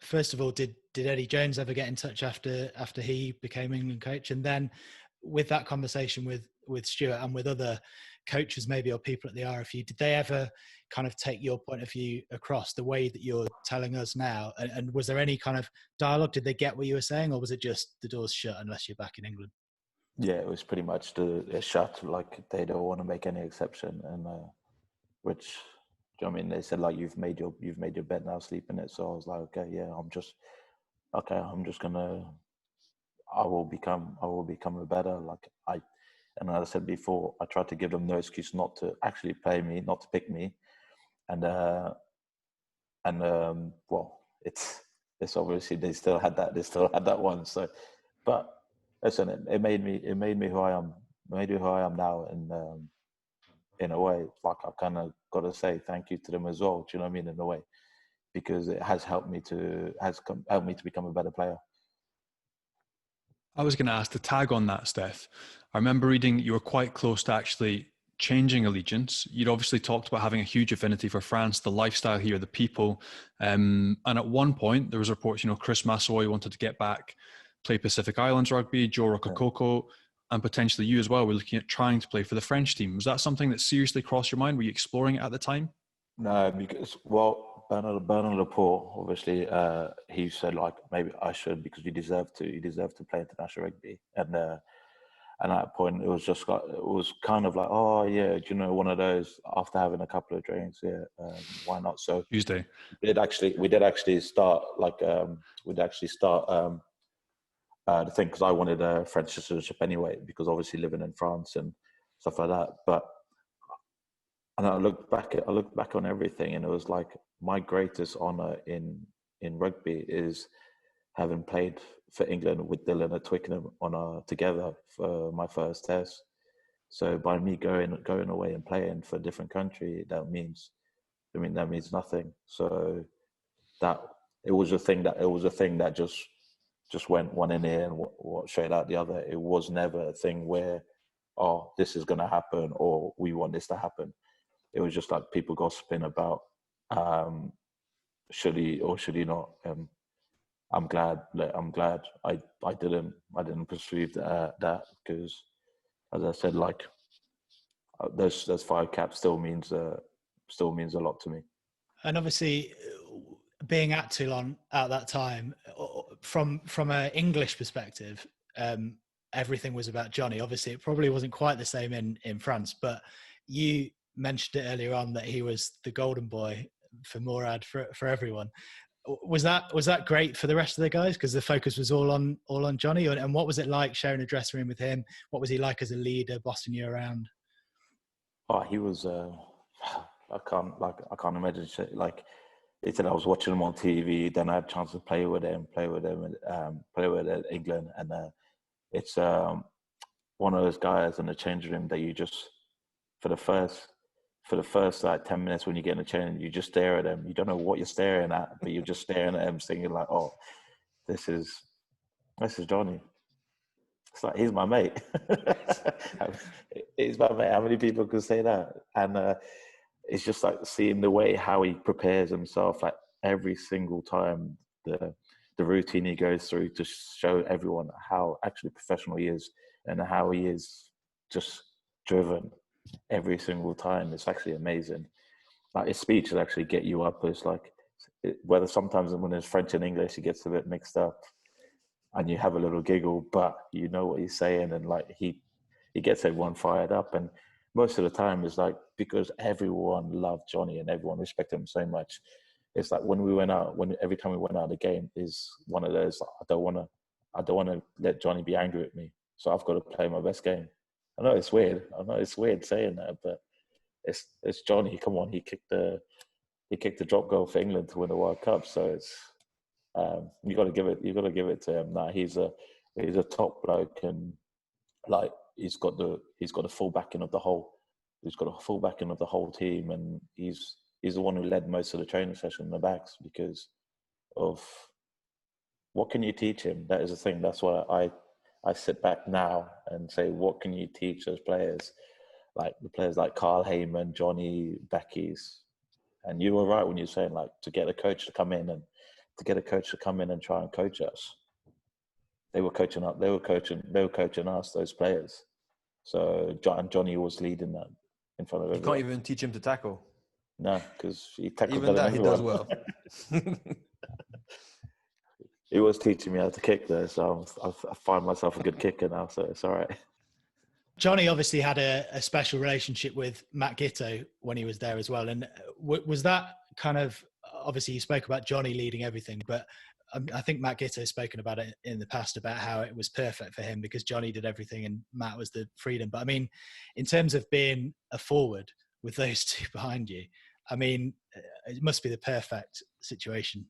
First of all, did Eddie Jones ever get in touch after he became England coach? And then with that conversation with Stuart and with other coaches maybe, or people at the RFU, did they ever kind of take your point of view across the way that you're telling us now? And was there any kind of dialogue? Did they get what you were saying, or was it just the door's shut unless you're back in England? Yeah, it was pretty much the shut. Like they don't want to make any exception, and which, do you know what I mean? They said like you've made your bed, now sleep in it. So I was like, okay, yeah, I will become a better, and as I said before, I tried to give them no excuse not to actually play me, not to pick me, and well, it's obviously they still had that one. So, but listen, it made me who I am, now, and in a way, like I kind of got to say thank you to them as well. Do you know what I mean? In a way, because it has helped me to become a better player. I was going to ask to tag on that, Steph. I remember reading you were quite close to actually changing allegiance. You'd obviously talked about having a huge affinity for France, the lifestyle here, the people. And at one point, there was reports, Chris Massaoy wanted to get back, play Pacific Islands rugby, Joe Rokocoko, and potentially you as well were looking at trying to play for the French team. Was that something that seriously crossed your mind? Were you exploring it at the time? No, because, well, Bernard Laporte, obviously, he said like maybe I should, because you deserve to play international rugby, and at that point it was kind of like, oh yeah, one of those, after having a couple of drinks, yeah, why not? So Tuesday, we did actually start the thing, because I wanted a French citizenship anyway, because obviously living in France and stuff like that, but. And I looked back on everything, and it was like my greatest honor in rugby is having played for England with Dylan at Twickenham together for my first test. So by me going away and playing for a different country, that means nothing. So that it was a thing that just went one in here and what straight out the other. It was never a thing where, oh, this is going to happen, or we want this to happen. It was just like people gossiping about should he or should he not. I'm glad I didn't perceive that, because, as I said, like those 5 caps still means a lot to me. And obviously, being at Toulon at that time, from an English perspective, everything was about Johnnie. Obviously, it probably wasn't quite the same in France, but you mentioned it earlier on that he was the golden boy for Mourad, for everyone. Was that great for the rest of the guys, because the focus was all on Johnnie? And what was it like sharing a dressing room with him? What was he like as a leader, bossing you around? Oh, he was. I can't imagine. Like he said, I was watching him on TV. Then I had a chance to play with him, play with England, and it's one of those guys in the changing room that you just, for the first like 10 minutes when you get in the change, you just stare at him. You don't know what you're staring at, but you're just staring at him, thinking like, oh, this is Johnnie. It's like, he's my mate. He's my mate. How many people can say that? And it's just like seeing the way how he prepares himself, like every single time, the routine he goes through to show everyone how actually professional he is, and how he is just driven every single time. It's actually amazing. Like his speeches actually get you up. It's like, whether sometimes when it's French and English, he gets a bit mixed up, and you have a little giggle, but you know what he's saying, and like he gets everyone fired up. And most of the time it's like, because everyone loved Johnnie and everyone respected him so much, it's like when we went out, every time we went out of the game is one of those, like, I don't want to let Johnny be angry at me. So I've got to play my best game. I know it's weird. Saying that, but it's Johnny. Come on, he kicked the drop goal for England to win the World Cup. So it's you got to give it to him. Nah, he's a top bloke, and like he's got the full backing of the whole. He's got a full backing of the whole team, and he's the one who led most of the training session in the backs because of what can you teach him? That is the thing. That's why I sit back now and say, what can you teach those players? Like the players like Carl Heyman, Johnnie, Becky's. And you were right when you were saying, like, to get a coach to come in and try and coach us. They were coaching us, those players. So Johnny was leading that in front of everyone. You can't even teach him to tackle. No, because he tackles even better that than he everyone. does well. He was teaching me how to kick though, so I find myself a good kicker now, so it's all right. Johnny obviously had a special relationship with Matt Giteau when he was there as well. And was that kind of, obviously you spoke about Johnny leading everything, but I think Matt Giteau has spoken about it in the past about how it was perfect for him because Johnny did everything and Matt was the freedom. But I mean, in terms of being a forward with those two behind you, I mean, it must be the perfect situation.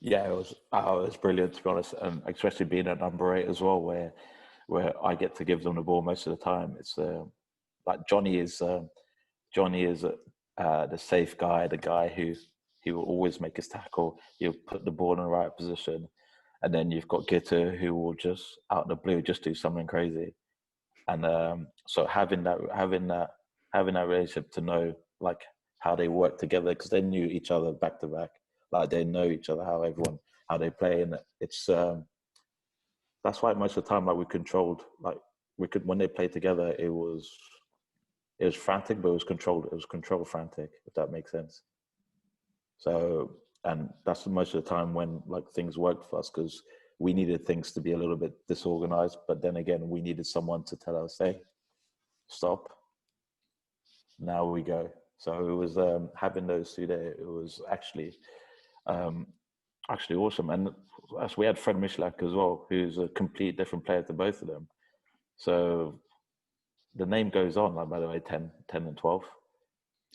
Yeah, it was brilliant, to be honest, and especially being at number 8 as well, where I get to give them the ball most of the time. It's like Johnny is the safe guy, the guy who he will always make his tackle. He'll put the ball in the right position, and then you've got Giteau who will just out of the blue just do something crazy. And so having that relationship to know like how they work together, because they knew each other back to back. Like they know each other, how they play, and it's that's why most of the time, like when they played together, it was frantic, but it was controlled. It was controlled frantic, if that makes sense. So, and that's most of the time when like things worked for us because we needed things to be a little bit disorganized, but then again, we needed someone to tell us, "Hey, stop. Now we go." So it was having those two there. It was actually awesome. And we had Fred Michalak as well, who's a complete different player to both of them. So the name goes on, like, by the way, 10 and 12.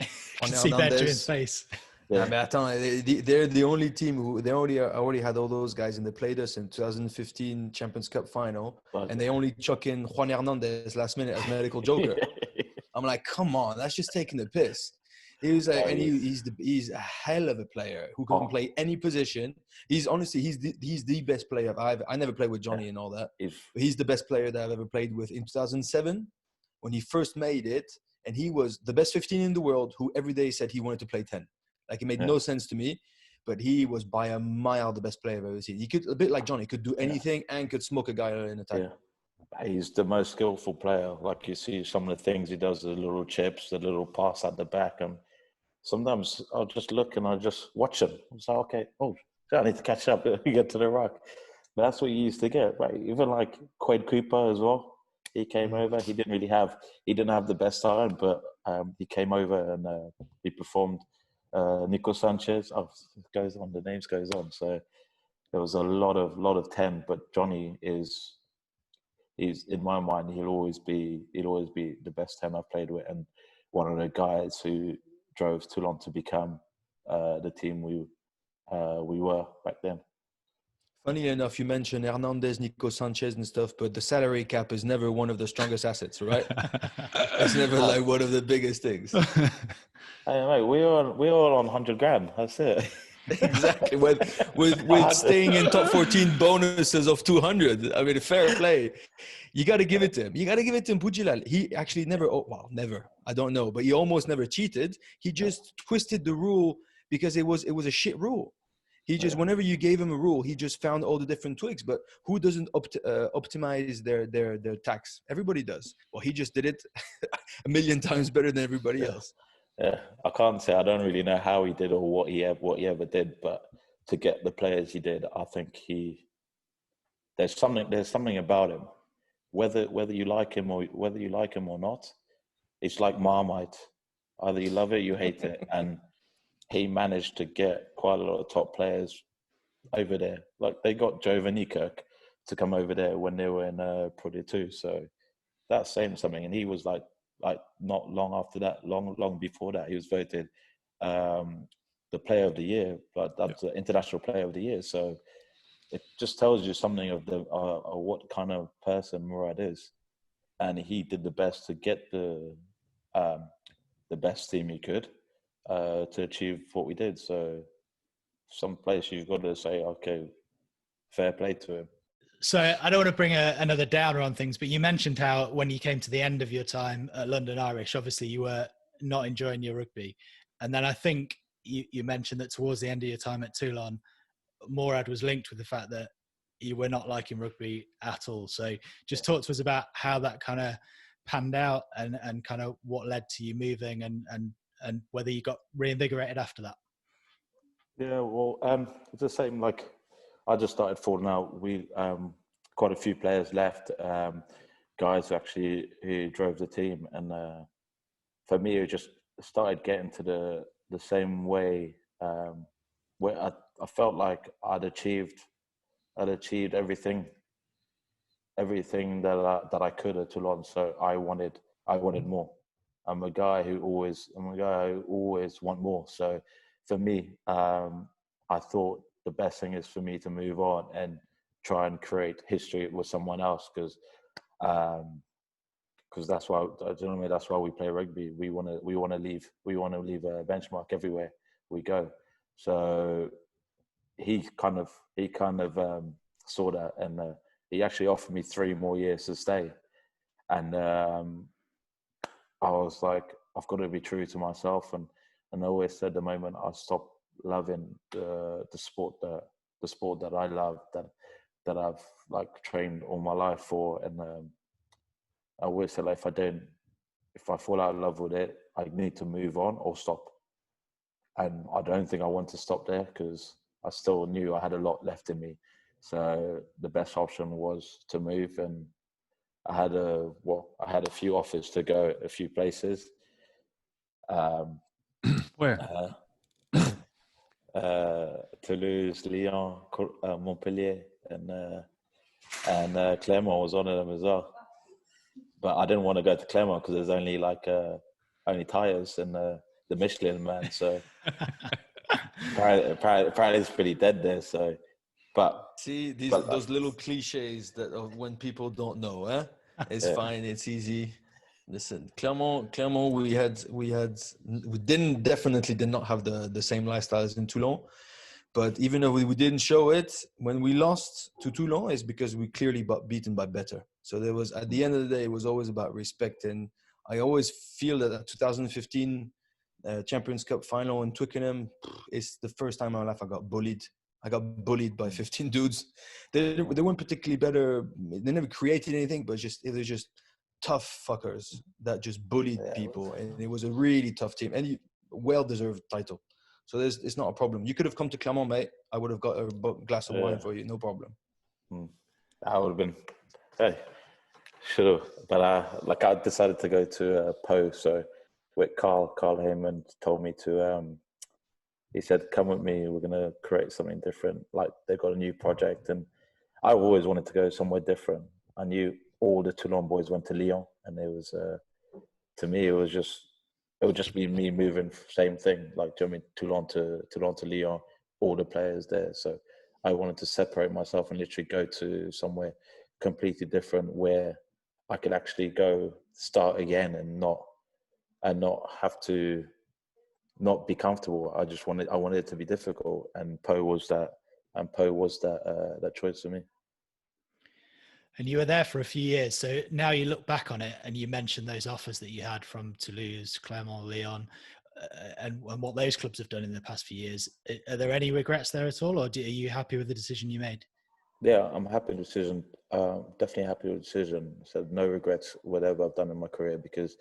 You can see Benjamin's face. Yeah. They're the only team who they already had all those guys, and they played us in 2015 Champions Cup final, and they only chuck in Juan Hernandez last minute as medical joker. I'm like, come on, that's just taking the piss. He was like, and he's a hell of a player who can play any position. He's the best player I never played with Johnny and all that. He's the best player that I've ever played with. In 2007, when he first made it, and he was the best 15 in the world, who every day said he wanted to play 10. Like, it made no sense to me, but he was by a mile the best player I've ever seen. He could, a bit like Johnny, could do anything and could smoke a guy in attack. Yeah. He's the most skillful player. Like, you see some of the things he does, the little chips, the little pass at the back, and sometimes I'll just look and I'll just watch him. I'm like, okay, I need to catch up and get to the ruck. But that's what you used to get, right? Even like Quade Cooper as well. He came over. He didn't have the best time, but he came over and he performed. Nico Sanchez. It goes on. The names goes on. So there was a lot of 10. But Johnny he's in my mind. He'll always be the best 10 I've played with, and one of the guys who drove Toulon to become the team we were back then. Funny enough, you mentioned Hernandez, Nico Sanchez and stuff, but the salary cap is never one of the strongest assets, right? It's never like one of the biggest things. Hey, mate, we're all on 100 grand. That's it. Exactly. With staying in top 14 bonuses of 200. I mean, fair play. You got to give it to him. Boudjellal. He actually never. I don't know, but he almost never cheated. He just twisted the rule because it was a shit rule. He just, whenever you gave him a rule, he just found all the different twigs. But who doesn't optimize their tax? Everybody does. Well, he just did it a million times better than everybody else. Yeah, I can't say I don't really know how he did or what he ever did, but to get the players he did, I think there's something about him. Whether you like him or not, it's like Marmite. Either you love it, you hate it, and he managed to get quite a lot of top players over there. Like they got Joe Van Niekerk to come over there when they were in Pro D2. So that's saying something. And he was like not long after that, long before that, he was voted the Player of the Year, but that's the International Player of the Year. So it just tells you something of the what kind of person Mourad is, and he did the best to get the best team he could to achieve what we did. So some place you've got to say, okay, fair play to him. So I don't want to bring another downer on things, but you mentioned how when you came to the end of your time at London Irish, obviously you were not enjoying your rugby. And then I think you mentioned that towards the end of your time at Toulon, Mourad was linked with the fact that you were not liking rugby at all. So just talk to us about how that kind of panned out and kind of what led to you moving and whether you got reinvigorated after that. Yeah, well, it's the same. Like I just started falling out. We quite a few players left, guys who drove the team, and for me, it just started getting to the same way where I felt like I'd achieved everything that I could at Toulon. So I wanted more. I'm a guy who always want more. So for me, I thought the best thing is for me to move on and try and create history with someone else, because that's why that's why we play rugby. We want to leave a benchmark everywhere we go. So he kind of saw that, and he actually offered me 3 more years to stay, and I was like, I've got to be true to myself, and I always said the moment I stop loving the sport that I love, that I've like trained all my life for, and I always said, like, if I fall out of love with it, I need to move on or stop. And I don't think I want to stop there, because I still knew I had a lot left in me. So the best option was to move, and I had a few offers to go a few places. Where? Toulouse, Lyon, Montpellier, and Clermont was one of them as well. But I didn't want to go to Clermont because there's only only tires and the Michelin man. So apparently it's pretty dead there. So, but see those little cliches that of when people don't know, it's fine, it's easy. Listen, Clermont, we definitely did not have the same lifestyle as in Toulon. But even though we didn't show it, when we lost to Toulon, it's because we clearly got beaten by better. So there was, at the end of the day, it was always about respect. And I always feel that 2015 Champions Cup final in Twickenham, it's the first time in my life I got bullied. I got bullied by 15 dudes. They weren't particularly better. They never created anything, but it was just tough fuckers that just bullied people. And it was a really tough team. And well-deserved title. So it's not a problem. You could have come to Clermont, mate. I would have got a glass of wine for you. No problem. That would have been, hey, should have. But I decided to go to Po. So with Carl Heyman told me to, he said, come with me. We're going to create something different. Like they've got a new project. And I always wanted to go somewhere different. I knew all the Toulon boys went to Lyon. And it was, to me, it would just be me moving, same thing. Like, do you know what I mean? Toulon to Lyon, all the players there. So I wanted to separate myself and literally go to somewhere completely different where I could actually go start again and not have to not be comfortable. I wanted it to be difficult, and Po was that choice for me. And you were there for a few years. So now you look back on it and you mentioned those offers that you had from Toulouse, Clermont, Lyon, and what those clubs have done in the past few years. Are there any regrets there at all, or are you happy with the decision you made? Yeah, I'm happy with the decision. Definitely happy with the decision. So no regrets, whatever I've done in my career, because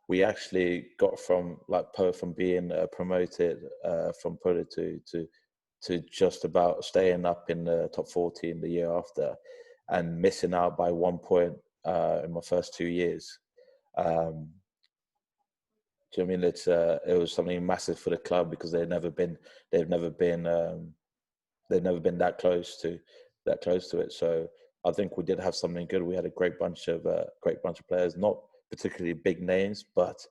we actually got from being promoted from Pro to just about staying up in the top 40 in the year after, and missing out by 1 point in my first 2 years. Do you know what I mean? It was something massive for the club because they've never been that close to it. So I think we did have something good. We had a great bunch of players, not particularly big names, but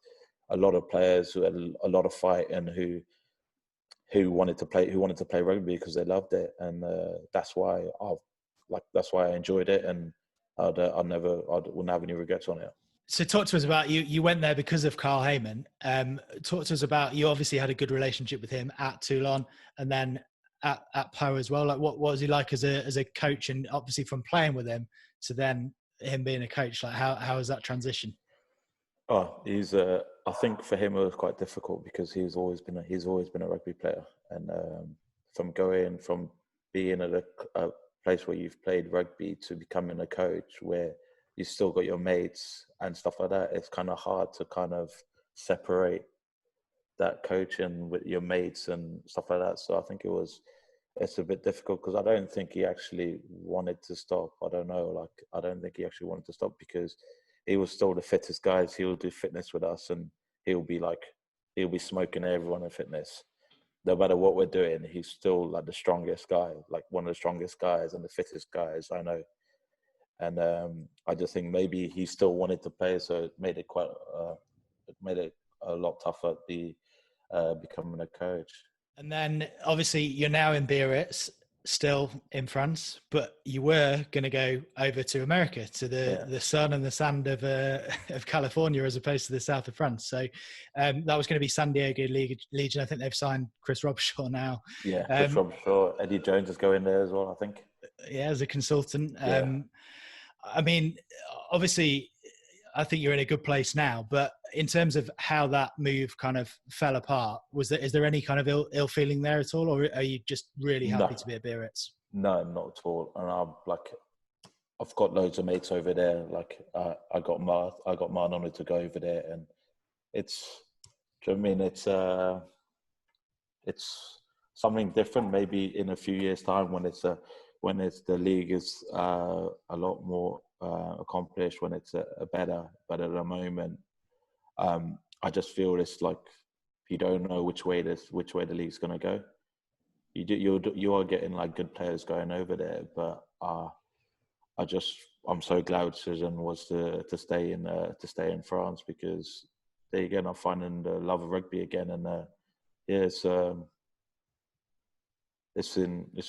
a lot of players who had a lot of fight and who wanted to play rugby because they loved it, and that's why I enjoyed it, and I wouldn't have any regrets on it. So talk to us about you went there because of Carl Heyman. Talk to us about, you obviously had a good relationship with him at Toulon and then at Pau as well. Like what was he like as a coach, and obviously from playing with him to then him being a coach, like how was that transition? Oh, I think for him it was quite difficult because he's always been a rugby player, and from being at a place where you've played rugby to becoming a coach where you still got your mates and stuff like that, it's kind of hard to kind of separate that coaching with your mates and stuff like that. So I think it's a bit difficult because I don't think he actually wanted to stop. I don't know, I don't think he actually wanted to stop because he was still the fittest guys. He would do fitness with us, and he'll be smoking everyone in fitness. No matter what we're doing, he's still like the strongest guy, like one of the strongest guys and the fittest guys I know. And I just think maybe he still wanted to play, so it made it a lot tougher becoming a coach. And then obviously you're now in Biarritz, still in France, but you were going to go over to America, to the sun and the sand of California, as opposed to the south of France. So that was going to be San Diego Legion. I think they've signed Chris Robshaw now. Yeah, Chris Robshaw, Eddie Jones is going there as well, I think. Yeah, as a consultant. Yeah. I mean, obviously, I think you're in a good place now, but in terms of how that move kind of fell apart, is there any kind of ill feeling there at all, or are you just really happy to be at Biarritz? No, not at all. And I've got loads of mates over there. Like I got mine on it to go over there, and it's, do you know what I mean? It's something different. Maybe in a few years' time, when the league is a lot more accomplished, when it's better. But at the moment, I just feel it's like you don't know which way the league's going to go. You are getting like good players going over there, but I'm so glad the decision was to stay in France, because there again I'm finding the love of rugby again, and it's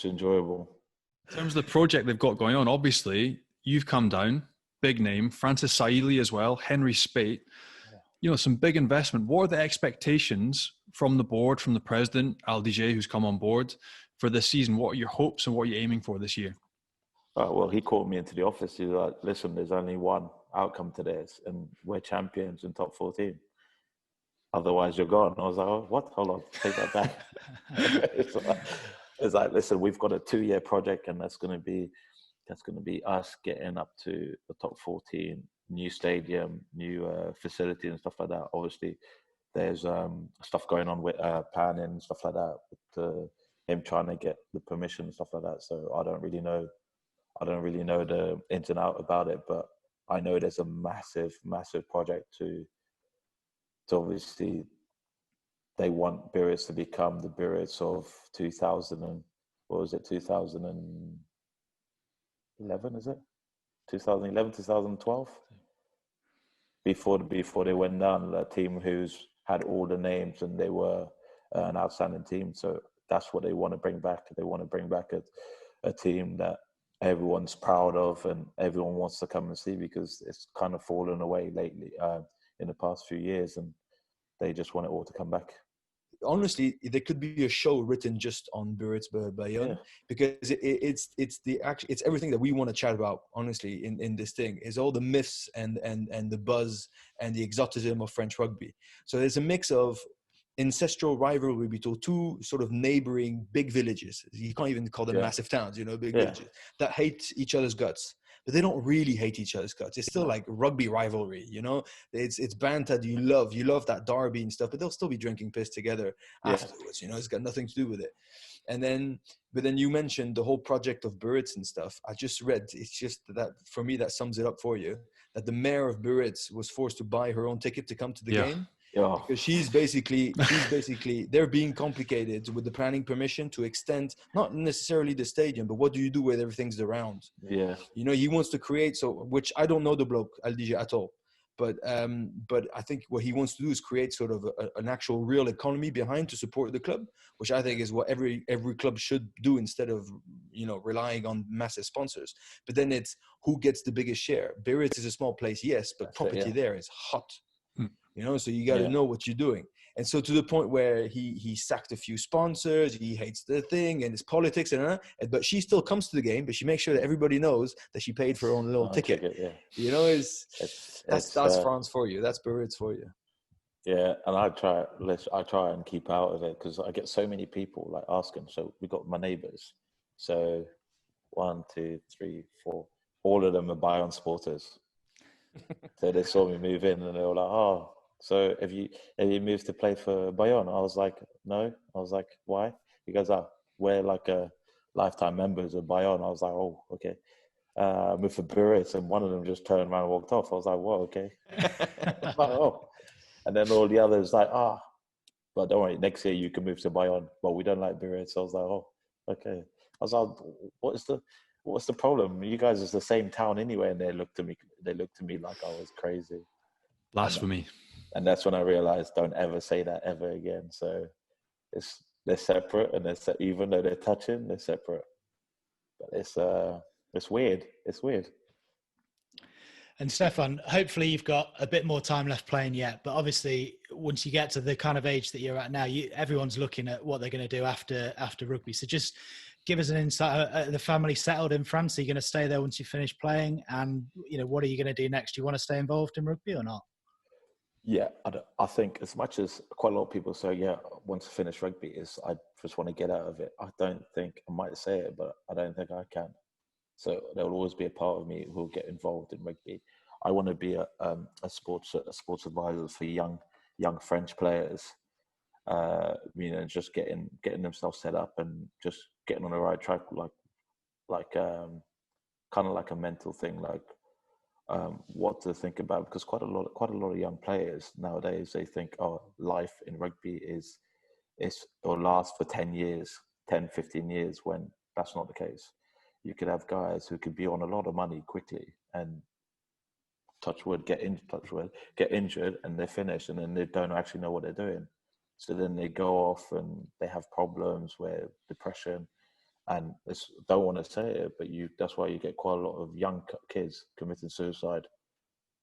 enjoyable. In terms of the project they've got going on, obviously you've come down, big name, Francis Saili as well, Henry Spate, some big investment. What are the expectations from the board, from the president, Al DJ, who's come on board for this season? What are your hopes and what are you aiming for this year? Well, he called me into the office. He was like, listen, there's only one outcome to this, and we're champions in top 14. Otherwise, you're gone. I was like, oh, what? Hold on, take that back. It's like, listen, we've got a 2-year project, and that's going to be us getting up to the top 14, new stadium, new facility and stuff like that. Obviously, there's stuff going on with planning and stuff like that, with him trying to get the permission and stuff like that. So I don't really know the ins and outs about it, but I know there's a massive, massive project to obviously, they want Biarritz to become the Biarritz of 2011, is it? 2011, 2012? Before they went down, a team who's had all the names, and they were an outstanding team. So that's what they want to bring back. They want to bring back a team that everyone's proud of and everyone wants to come and see, because it's kind of fallen away lately in the past few years, and they just want it all to come back. Honestly, there could be a show written just on Biarritz Bayonne, because it's everything that we want to chat about. Honestly, in this thing is all the myths and the buzz and the exoticism of French rugby. So there's a mix of ancestral rivalry between two sort of neighboring big villages. You can't even call them massive towns, big villages that hate each other's guts. But they don't really hate each other's guts. It's still like rugby rivalry, It's banter you love that derby and stuff, but they'll still be drinking piss together afterwards, It's got nothing to do with it. But then you mentioned the whole project of Biarritz and stuff. I just read, it's just that, for me, that sums it up for you, that the mayor of Biarritz was forced to buy her own ticket to come to the game. Yeah. Because she's basically they're being complicated with the planning permission to extend not necessarily the stadium, but what do you do with everything's around? Yeah. You know, he wants to create, so, which I don't know the bloke Al DJ at all, but I think what he wants to do is create sort of an actual real economy behind to support the club, which I think is what every club should do instead of, you know, relying on massive sponsors. But then it's who gets the biggest share. Biarritz is a small place, yes, but property there is hot. You know, so you got to know what you're doing. And so to the point where he sacked a few sponsors, he hates the thing and it's politics, but she still comes to the game, but she makes sure that everybody knows that she paid for her own little ticket. You know, that's France for you. That's Biarritz for you. Yeah, and I try and keep out of it because I get so many people like asking. So we got my neighbours. So 1, 2, 3, 4, all of them are Bayern supporters. So they saw me move in and they were like, "Oh, so have you moved to play for Bayonne?" I was like, "No." I was like, "Why?" He goes, "Oh, we're like a lifetime members of Bayonne." I was like, "Oh, okay." I moved for Biarritz, and one of them just turned around and walked off. I was like, "Whoa, okay." Like, oh. And then all the others like, but don't worry, next year you can move to Bayonne. But we don't like Biarritz. So I was like, "Oh, okay." I was like, what's the problem? You guys is the same town anyway. And they looked at me like I was crazy. Blasphemy. And that's when I realized, don't ever say that ever again. So they're separate, and even though they're touching, they're separate. But it's weird. It's weird. And Steffon, hopefully you've got a bit more time left playing yet, but obviously once you get to the kind of age that you're at now, everyone's looking at what they're going to do after rugby. So just give us an insight. Are the family settled in France? Are you going to stay there once you finish playing? And, you know, what are you going to do next? Do you want to stay involved in rugby or not? Yeah, I think as much as quite a lot of people say, yeah, once I finish rugby, I just want to get out of it. I don't think, I might say it, but I don't think I can. So there will always be a part of me who will get involved in rugby. I want to be a sports advisor for young French players. You know, just getting themselves set up and just getting on the right track, like kind of like a mental thing, like what to think about, because quite a lot of young players nowadays, they think, oh, life in rugby will last for 10 years, 10, 15 years, when that's not the case. You could have guys who could be on a lot of money quickly and get injured and they're finished, and then they don't actually know what they're doing. So then they go off and they have problems where depression, and don't want to say it, but that's why you get quite a lot of young kids committing suicide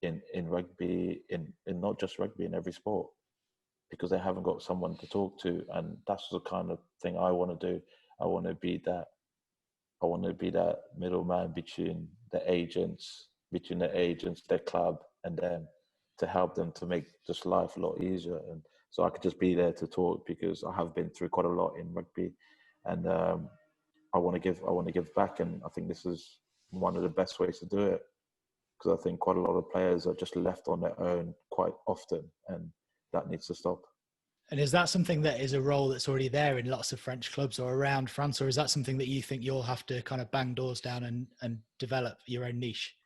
in rugby, in not just rugby, in every sport, because they haven't got someone to talk to. And that's the kind of thing I want to do. I want to be that middleman between the agents, their club, and them, to help them to make just life a lot easier. And so I could just be there to talk, because I have been through quite a lot in rugby, and I want to give back. And I think this is one of the best ways to do it, because I think quite a lot of players are just left on their own quite often, and that needs to stop. And is that something that is a role that's already there in lots of French clubs or around France, or is that something that you think you'll have to kind of bang doors down and develop your own niche?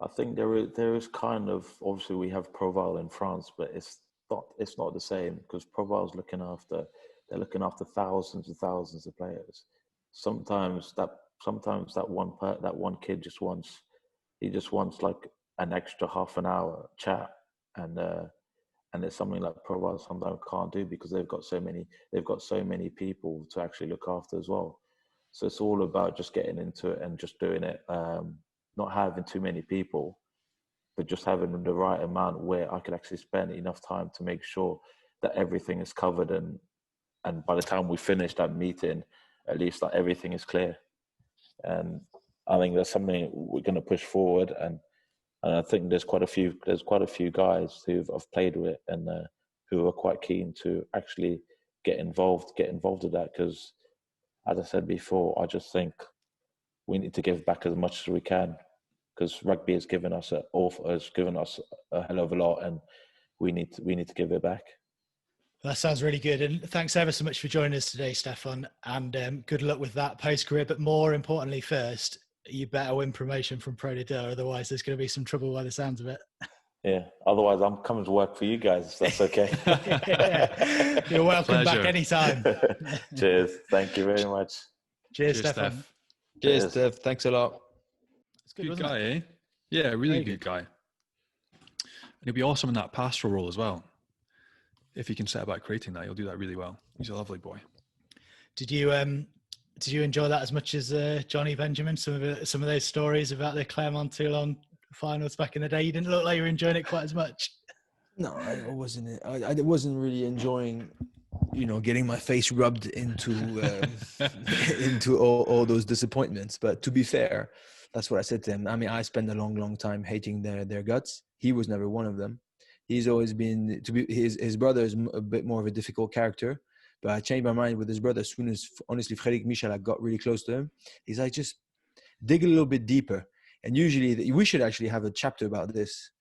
I think there is kind of, obviously we have Proval in France, but it's not the same, because Proval's looking after thousands and thousands of players. Sometimes that one kid just wants like an extra half an hour chat, and it's something like Proval sometimes can't do, because they've got so many people to actually look after as well. So it's all about just getting into it and just doing it. Not having too many people, but just having the right amount where I could actually spend enough time to make sure that everything is covered, and by the time we finish that meeting, at least like everything is clear. And I think that's something we're going to push forward, and I think there's quite a few guys who I've played with, and who are quite keen to actually get involved with that, because as I said before, I just think we need to give back as much as we can, because rugby has given us a hell of a lot, and we need to give it back. That sounds really good. And thanks ever so much for joining us today, Steffon. And good luck with that post-career. But more importantly, first, you better win promotion from Pro de Deux, otherwise there's going to be some trouble by the sounds of it. Yeah. Otherwise, I'm coming to work for you guys. If that's okay. Yeah. You're welcome Pleasure. back anytime. Cheers. Thank you very much. Cheers, Cheers, Steffon. Steph. Cheers, Cheers. Steph. Thanks a lot. It's good, Good wasn't guy, it? eh? Yeah, really Very good good. guy. And he'll be awesome in that pastoral role as well. If he can set about creating that, he'll do that really well. He's a lovely boy. Did you enjoy that as much as Johnny, Benjamin? Some of those stories about the Clermont-Toulon finals back in the day. You didn't look like you were enjoying it quite as much. No, I wasn't. I wasn't really enjoying, getting my face rubbed into into all those disappointments. But to be fair, that's what I said to him. I mean, I spent a long time hating their guts. He was never one of them. He's always been his brother is a bit more of a difficult character. But I changed my mind with his brother as soon as, honestly, Frédéric Michel, I got really close to him. He's like, just dig a little bit deeper. And usually, we should actually have a chapter about this.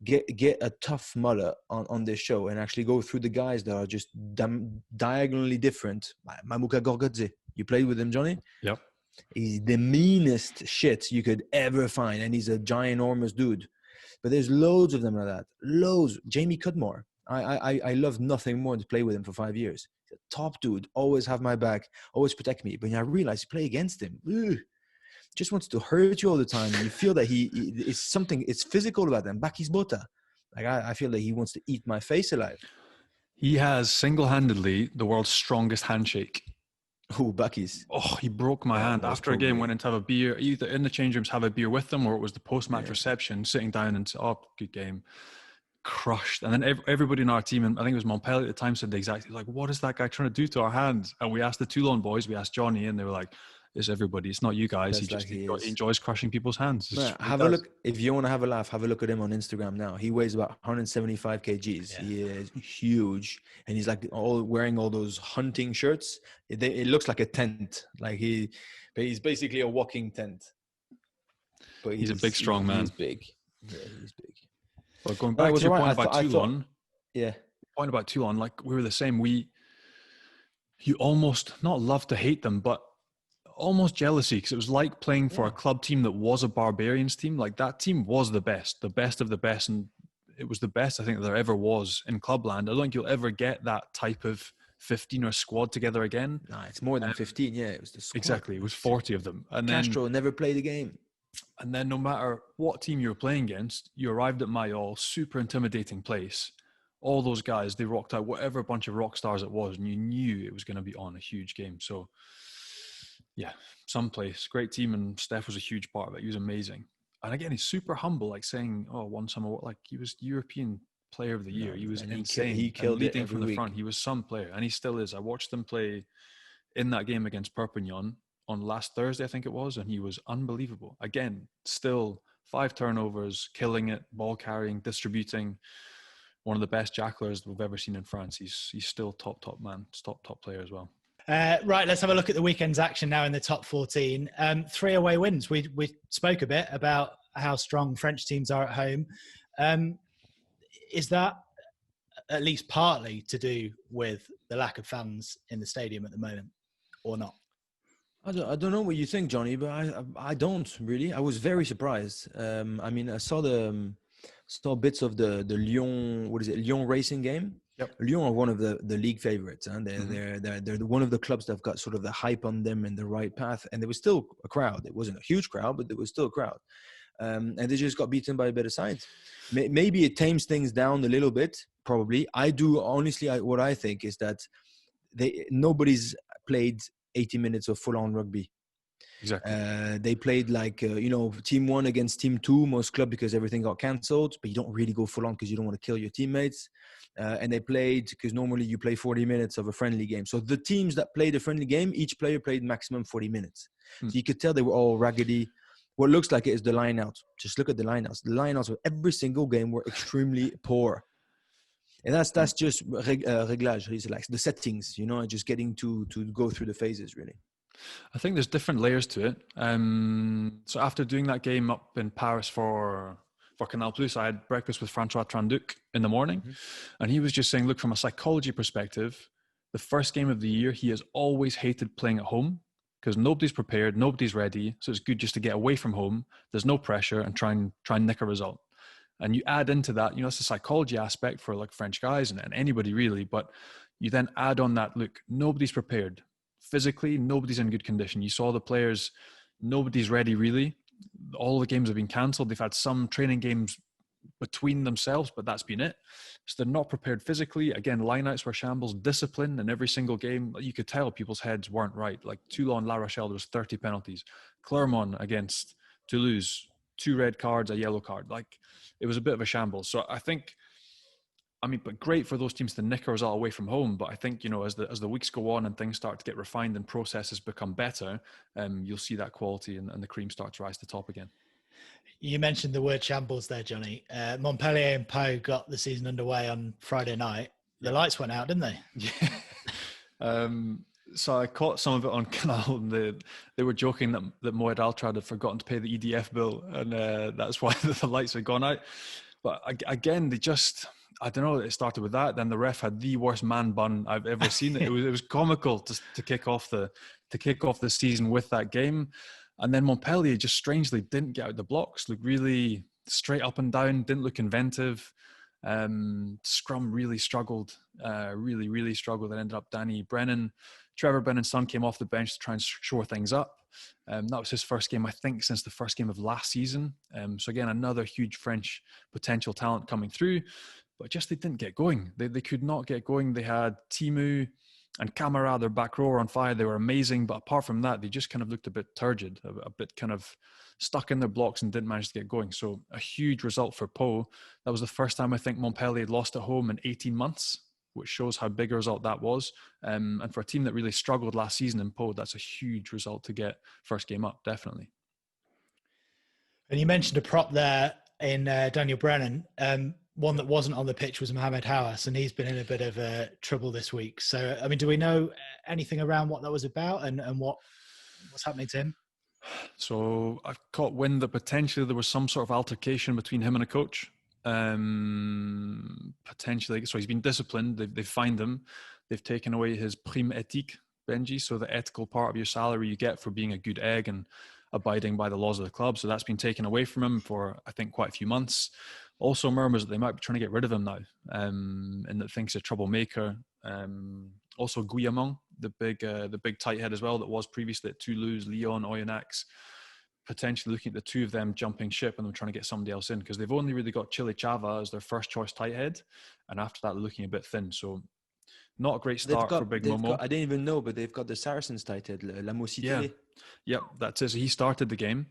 Get a tough mullet on this show and actually go through the guys that are just diagonally different. Mamuka Gorgodze, you played with him, Johnny? Yep. He's the meanest shit you could ever find. And he's a ginormous dude. But there's loads of them like that. Loads. Jamie Cudmore. I love nothing more than to play with him for 5 years. He's a top dude. Always have my back. Always protect me. But when I realized you play against him, just wants to hurt you all the time. And you feel that it's physical about them. Bakis Bota. Like I feel that he wants to eat my face alive. He has single-handedly the world's strongest handshake. Who, Bakis? Oh, he broke my hand. After a game, went in to have a beer, either in the change rooms, have a beer with them, or it was the post-match reception, sitting down and, good game. Crushed. And then everybody in our team, and I think it was Montpellier at the time, said the exact, like, what is that guy trying to do to our hands? And we asked the Toulon boys, we asked Johnny, and they were like, it's everybody. It's not you guys. He enjoys crushing people's hands. Have a look. If you want to have a laugh, have a look at him on Instagram now. He weighs about 175 kgs. Yeah. He is huge. And he's like wearing all those hunting shirts. It looks like a tent. Like he's basically a walking tent. But he's a big, strong man. He's big. Yeah, he's big. Well, going back to your point about Toulon. Yeah. Point about Toulon, like we were the same. You almost not love to hate them, but almost jealousy, because it was like playing for a club team that was a Barbarians team. Like that team was the best of the best, and it was the best I think that there ever was in clubland. I don't think you'll ever get that type of 15 or squad together again. Nah, it's more than 15. Yeah, it was the squad. Exactly, it was 40 of them. And Castro never played a game. And then no matter what team you were playing against, you arrived at Mayol, super intimidating place. All those guys, they rocked out whatever bunch of rock stars it was, and you knew it was going to be on a huge game. So yeah, someplace, great team, and Steph was a huge part of it. He was amazing. And again, he's super humble, like saying, won some award. Like he was European Player of the Year. He was insane. He killed it leading from the week. front. He was some player, and he still is. I watched him play in that game against Perpignan on last Thursday, I think it was, and he was unbelievable. Again, still 5 turnovers, killing it, ball carrying, distributing. One of the best jacklers we've ever seen in France. He's still top man, top player as well. Right, let's have a look at the weekend's action now in the top 14. 3 away wins. We spoke a bit about how strong French teams are at home. Is that at least partly to do with the lack of fans in the stadium at the moment, or not? I don't know what you think, Johnny, but I don't really. I was very surprised. I mean, I saw bits of the Lyon, Lyon racing game. Yep. Lyon are one of the league favorites, and they're one of the clubs that have got sort of the hype on them and the right path. And there was still a crowd. It wasn't a huge crowd, but there was still a crowd. And they just got beaten by a better side. Maybe it tames things down a little bit. Probably. I do honestly. What I think is that nobody's played 80 minutes of full-on rugby. Exactly. They played like, team 1 against team 2, most club, because everything got cancelled, but you don't really go full on because you don't want to kill your teammates. And they played, because normally you play 40 minutes of a friendly game. So the teams that played a friendly game, each player played maximum 40 minutes. So you could tell they were all raggedy. What looks like it is the line-out. Just look at the line-outs. The line-outs of every single game were extremely poor. And that's just réglage. It's like the settings, just getting to go through the phases, really. I think there's different layers to it. So after doing that game up in Paris for Canal Plus, I had breakfast with Francois Tranduc in the morning. And he was just saying, look, from a psychology perspective, the first game of the year, he has always hated playing at home because nobody's prepared, nobody's ready. So it's good just to get away from home. There's no pressure and try and nick a result. And you add into that, it's a psychology aspect for like French guys and anybody really, but you then add on that, look, nobody's prepared. Physically, nobody's in good condition. You saw the players, nobody's ready really. All the games have been cancelled. They've had some training games between themselves, but that's been it. So they're not prepared physically. Again, lineouts were shambles. Discipline in every single game. You could tell people's heads weren't right. Like Toulon, La Rochelle, there was 30 penalties. Clermont against Toulouse, 2 red cards, a yellow card. Like, it was a bit of a shambles. So I think, but great for those teams to nick a result away from home. But I think, as the weeks go on and things start to get refined and processes become better, you'll see that quality and the cream start to rise to the top again. You mentioned the word shambles there, Johnny. Montpellier and Pau got the season underway on Friday night. The lights went out, didn't they? Yeah. So I caught some of it on Canal, and they were joking that Mourad Boudjellal had forgotten to pay the EDF bill, and that's why the lights had gone out. But again, they just, I don't know, it started with that. Then the ref had the worst man bun I've ever seen. It was comical to kick off the season with that game. And then Montpellier just strangely didn't get out the blocks, looked really straight up and down, didn't look inventive. Scrum really struggled, really struggled. It ended up Trevor Brennan's son came off the bench to try and shore things up. That was his first game, I think, since the first game of last season. So again, another huge French potential talent coming through, but just they didn't get going. They could not get going. They had Timu and Camara, their back row, were on fire. They were amazing, but apart from that, they just kind of looked a bit turgid, a bit kind of stuck in their blocks and didn't manage to get going. So a huge result for Pau. That was the first time I think Montpellier had lost at home in 18 months, which shows how big a result that was. And for a team that really struggled last season in Pau, that's a huge result to get first game up, definitely. And you mentioned a prop there in Daniel Brennan. One that wasn't on the pitch was Mohamed Hawass, and he's been in a bit of trouble this week. So, do we know anything around what that was about and what's happening to him? So I've caught wind that potentially there was some sort of altercation between him and a coach. Potentially, so he's been disciplined. They've fined him. They've taken away his prime éthique, Benji, so the ethical part of your salary you get for being a good egg and abiding by the laws of the club. So that's been taken away from him for, I think, quite a few months. Also murmurs that they might be trying to get rid of him now, and that thinks he's a troublemaker. Also Guillamon, the big tight head as well, that was previously at Toulouse, Lyon, Oyonnax, potentially looking at the two of them jumping ship and them trying to get somebody else in, because they've only really got Chile Chava as their first choice tight head, and after that they're looking a bit thin. So not a great start for Big Momo. I didn't even know, but they've got the Saracens tight head, La Mosité. Yep, that's it. So he started the game,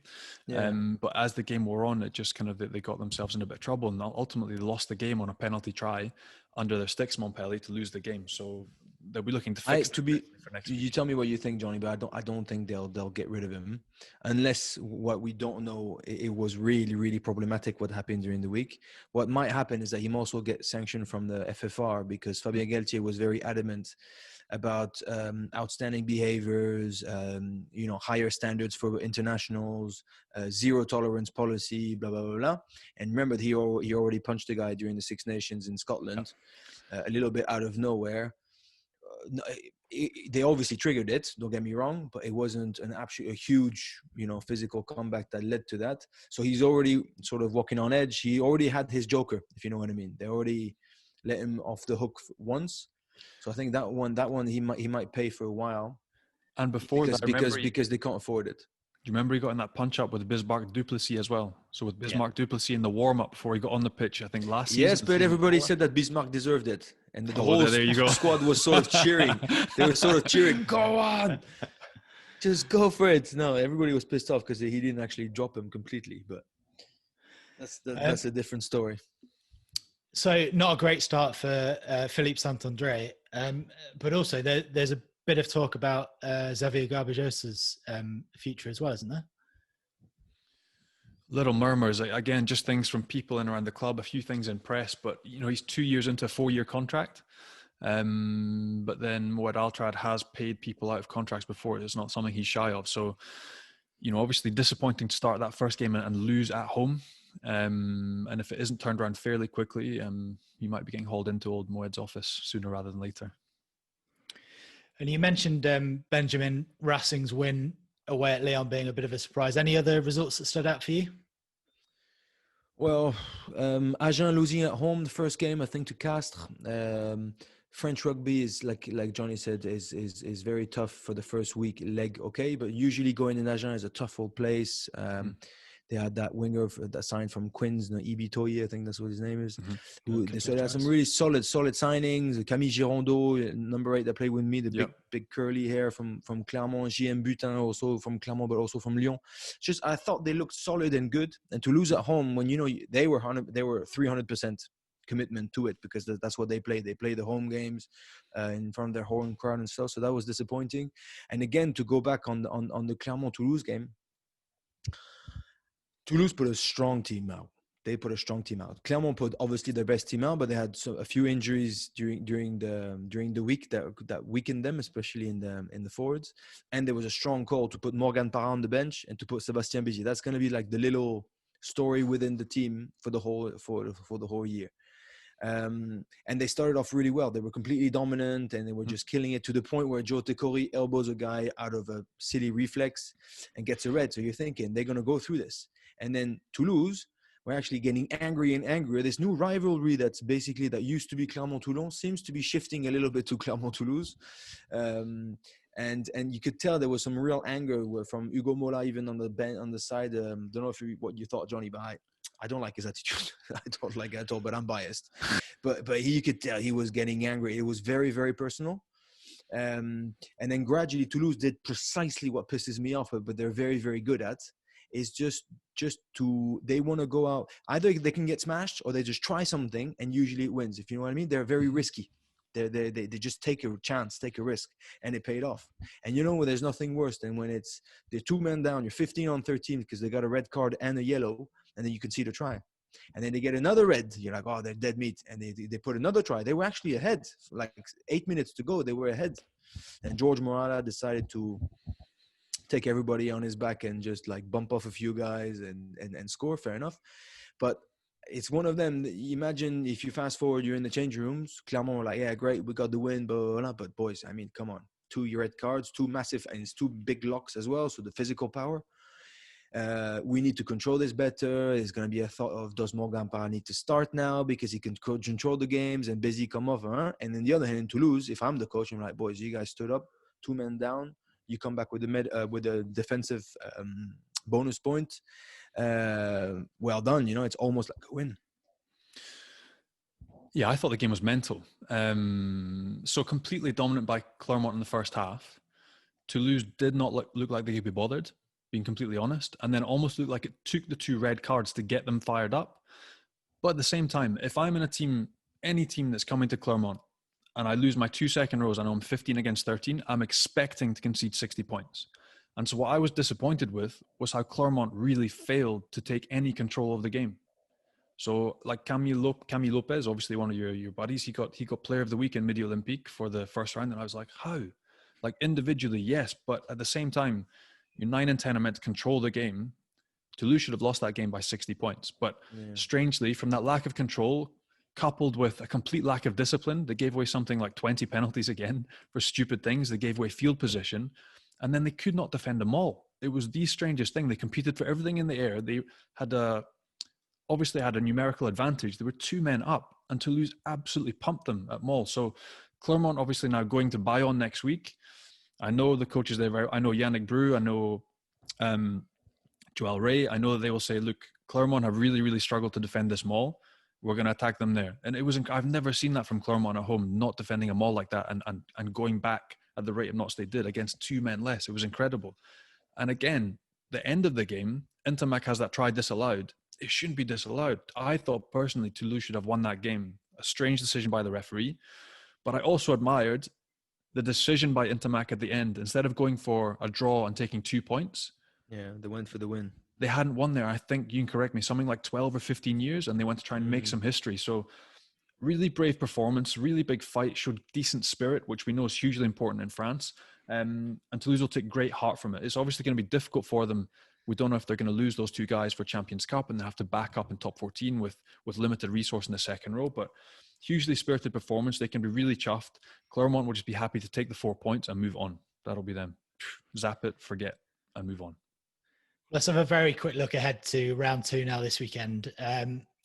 but as the game wore on, it just kind of they got themselves in a bit of trouble, and ultimately they lost the game on a penalty try under their sticks, Montpellier, to lose the game. So they'll be looking to fix for next week. You tell me what you think, Johnny, but I don't think they'll get rid of him unless what we don't know, it was really problematic what happened during the week. What might happen is that he might also get sanctioned from the FFR, because Fabien Galtier was very adamant about outstanding behaviors, higher standards for internationals, zero tolerance policy, blah blah blah. And remember, he already punched a guy during the Six Nations in Scotland, a little bit out of nowhere. They obviously triggered it, don't get me wrong, but it wasn't a huge physical comeback that led to that. So he's already sort of walking on edge. He already had his joker, if you know what I mean. They already let him off the hook once. So I think that one he might pay for a while. And before because they can't afford it. Do you remember he got in that punch up with Bismarck Duplessis as well? So with Bismarck Duplessis in the warm up before he got on the pitch, I think last season. Yes, but everybody said that Bismarck deserved it, and the whole there you go. squad was sort of cheering. They were sort of cheering, "Go on, just go for it." No, everybody was pissed off because he didn't actually drop him completely, but that's a different story. So not a great start for Philippe Saint-André, but also there's a bit of talk about Xavier Garbajosa's future as well, isn't there? Little murmurs, again, just things from people in around the club, a few things in press, but he's 2 years into a 4-year contract. But then Mourad Boudjellal has paid people out of contracts before. It's not something he's shy of. So, obviously disappointing to start that first game and lose at home. And if it isn't turned around fairly quickly, you might be getting hauled into old Moed's office sooner rather than later. And you mentioned Benjamin Racing's win away at Lyon being a bit of a surprise. Any other results that stood out for you? Well, Agen losing at home the first game, I think, to Castres. French rugby is like Johnny said is very tough for the first week leg. Okay, but usually going in Agen is a tough old place. They had that winger that signed from Quins, Ibi Toye, I think that's what his name is. So they had some really solid signings. Camille Girondeau, number 8, that played with me, the big curly hair from Clermont. JM Butin, also from Clermont, but also from Lyon. Just I thought they looked solid and good. And to lose at home when they were 300% commitment to it, because that's what they play. They play the home games in front of their home crowd and stuff. So that was disappointing. And again, to go back on the Clermont-Toulouse game, Toulouse put a strong team out. They put a strong team out. Clermont put obviously their best team out, but they had a few injuries during the week that weakened them, especially in the forwards. And there was a strong call to put Morgan Parra on the bench and to put Sébastien Beattie. That's going to be like the little story within the team for the whole year. And they started off really well. They were completely dominant and they were just killing it, to the point where Joe Tekori elbows a guy out of a silly reflex and gets a red. So you're thinking they're going to go through this. And then Toulouse were actually getting angry and angrier. This new rivalry that used to be Clermont-Toulon seems to be shifting a little bit to Clermont-Toulouse. And you could tell there was some real anger from Hugo Mola, even on the side. Don't know what you thought, Johnny, but I don't like his attitude. I don't like it at all, but I'm biased. But you could tell he was getting angry. It was very, very personal. And then gradually Toulouse did precisely what pisses me off, but they're very, very good at, is just they want to go out. Either they can get smashed or they just try something, and usually it wins. If you know what I mean, they're very risky. They just take a chance, take a risk, and it paid off. And there's nothing worse than when they're 2 men down, you're 15 on 13 because they got a red card and a yellow, and then you can see the try. And then they get another red. You're like, oh, they're dead meat. And they put another try. They were actually ahead. Like 8 minutes to go, they were ahead. And George Morala decided to take everybody on his back and just like bump off a few guys and score. Fair enough. But it's one of them. Imagine if you fast forward, you're in the change rooms. Clermont were like, yeah, great, we got the win, but boys, I mean, come on. 2 red cards, 2 massive, and it's 2 big locks as well. So the physical power. We need to control this better. There's going to be a thought of, does Morgan Parra need to start now because he can control the games and Beattie come off? And on the other hand, in Toulouse, if I'm the coach, I'm like, boys, you guys stood up, 2 men down. You come back with a defensive bonus point. Well done. It's almost like a win. Yeah, I thought the game was mental. So completely dominant by Clermont in the first half. Toulouse did not look like they could be bothered, being completely honest, and then almost looked like it took the 2 red cards to get them fired up. But at the same time, if I'm in a team, any team that's coming to Clermont, and I lose my 2 second rows, I know I'm 15 against 13, I'm expecting to concede 60 points. And so what I was disappointed with was how Clermont really failed to take any control of the game. So like Camille Lopez, obviously one of your buddies, he got player of the week in Midi Olympique for the first round. And I was like, how? Like individually, yes. But at the same time, you're 9 and 10 are meant to control the game. Toulouse should have lost that game by 60 points. But strangely, from that lack of control, coupled with a complete lack of discipline, they gave away something like 20 penalties again for stupid things. They gave away field position, and then they could not defend them all. It was the strangest thing. They competed for everything in the air. They had obviously had a numerical advantage. They were 2 men up, and Toulouse absolutely pumped them at maul. So Clermont obviously now going to Bayonne next week. I know the coaches there. I know Yannick Brou. I know Joel Ray. I know that they will say, look, Clermont have really, really struggled to defend this maul. We're going to attack them there. And I've never seen that from Clermont at home, not defending a maul like that and going back at the rate of knots they did against 2 men less. It was incredible. And again, the end of the game, Intermac has that try disallowed. It shouldn't be disallowed. I thought personally Toulouse should have won that game. A strange decision by the referee. But I also admired the decision by Intermac at the end. Instead of going for a draw and taking 2 points. Yeah, they went for the win. They hadn't won there, I think, you can correct me, something like 12 or 15 years, and they went to try and make some history. So really brave performance, really big fight, showed decent spirit, which we know is hugely important in France. And Toulouse will take great heart from it. It's obviously going to be difficult for them. We don't know if they're going to lose those 2 guys for Champions Cup and they have to back up in top 14 with limited resource in the second row. But hugely spirited performance. They can be really chuffed. Clermont will just be happy to take the 4 points and move on. That'll be them. Zap it, forget, and move on. Let's have a very quick look ahead to round 2 now this weekend.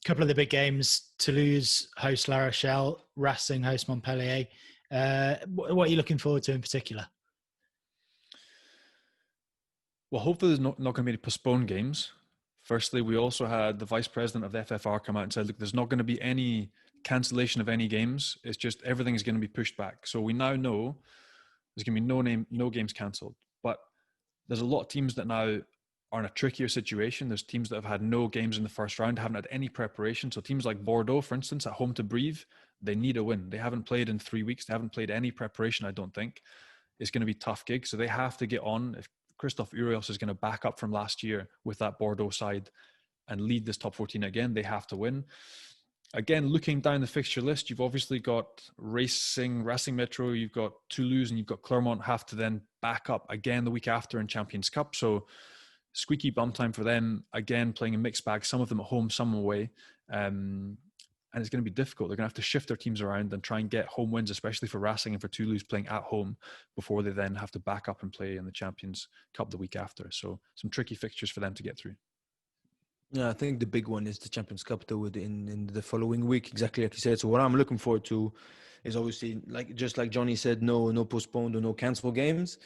Couple of the big games: Toulouse host La Rochelle, Racing host Montpellier. What are you looking forward to in particular? Well, hopefully there's not going to be any postponed games. Firstly, we also had the vice president of the FFR come out and said, look, there's not going to be any cancellation of any games. It's just everything is going to be pushed back. So we now know there's going to be no games cancelled. But there's a lot of teams that now are in a trickier situation. There's teams that have had no games in the first round, haven't had any preparation. So teams like Bordeaux, for instance, at home to Brive, they need a win. They haven't played in 3 weeks. They haven't played any preparation, I don't think. It's going to be a tough gig. So they have to get on. If Christophe Urios is going to back up from last year with that Bordeaux side and lead this top 14 again, they have to win. Again, looking down the fixture list, you've obviously got Racing Metro, you've got Toulouse, and you've got Clermont have to then back up again the week after in Champions Cup. So squeaky bum time for them, again, playing a mixed bag, some of them at home, some away. And it's going to be difficult. They're going to have to shift their teams around and try and get home wins, especially for Racing and for Toulouse playing at home before they then have to back up and play in the Champions Cup the week after. So some tricky fixtures for them to get through. Yeah, I think the big one is the Champions Cup though in the following week, exactly like you said. So what I'm looking forward to is obviously, just like Johnnie said, no postponed or no cancelled games.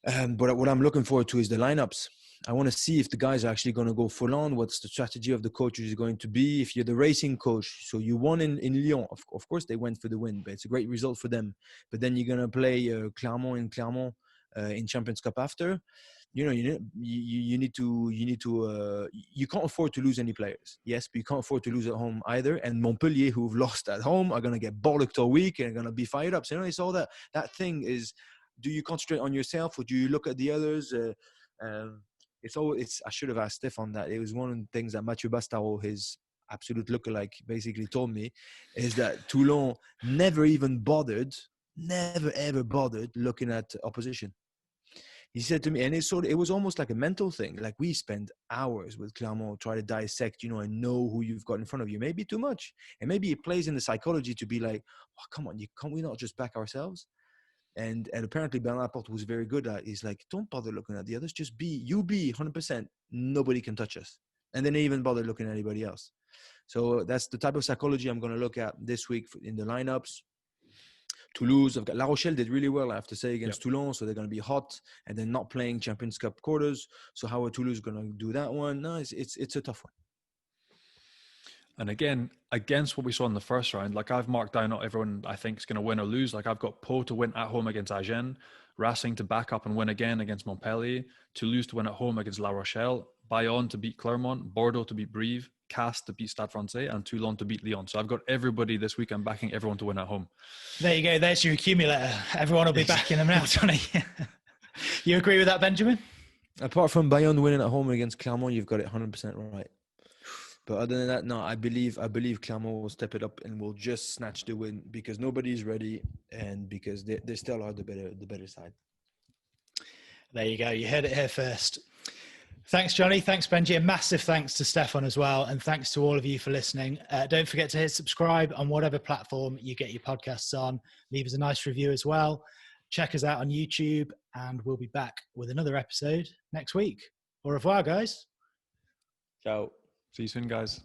But what I'm looking forward to is the lineups. I want to see if the guys are actually going to go full on. What's the strategy of the coach is going to be? If you're the Racing coach, so you won in Lyon. Of course, they went for the win, but it's a great result for them. But then you're going to play Clermont in Champions Cup after. You need to you can't afford to lose any players. Yes, but you can't afford to lose at home either. And Montpellier, who've lost at home, are going to get bollocked all week and are going to be fired up. So it's all that thing is, do you concentrate on yourself or do you look at the others? I should have asked Steffon that. It was one of the things that Mathieu Bastaro, his absolute lookalike, basically told me, is that Toulon never ever bothered looking at opposition. He said to me, and it was almost like a mental thing. Like we spend hours with Clermont trying to dissect, and know who you've got in front of you. Maybe too much. And maybe it plays in the psychology to be like, oh, come on, can't we not just back ourselves? And apparently Bernard Laporte was very good at. He's like, don't bother looking at the others. Just be 100%. Nobody can touch us. And then they even bother looking at anybody else. So that's the type of psychology I'm going to look at this week in the lineups. Toulouse, I've got La Rochelle did really well, I have to say, against Toulon. So they're going to be hot and then not playing Champions Cup quarters. So how are Toulouse going to do that one? No, it's a tough one. And again, against what we saw in the first round, like I've marked down not everyone I think is going to win or lose. Like I've got Pau to win at home against Agen, Racing to back up and win again against Montpellier, Toulouse to win at home against La Rochelle, Bayonne to beat Clermont, Bordeaux to beat Brive, Castres to beat Stade Francais, and Toulon to beat Lyon. So I've got everybody this week. I'm backing everyone to win at home. There you go. There's your accumulator. Everyone will be backing them now, Johnny. You agree with that, Benjamin? Apart from Bayonne winning at home against Clermont, you've got it 100% right. But other than that, no, I believe Clermont will step it up and will just snatch the win because nobody's ready and because they still are the better side. There you go. You heard it here first. Thanks, Johnny. Thanks, Benji. A massive thanks to Steffon as well. And thanks to all of you for listening. Don't forget to hit subscribe on whatever platform you get your podcasts on. Leave us a nice review as well. Check us out on YouTube and we'll be back with another episode next week. Au revoir, guys. Ciao. See you soon, guys.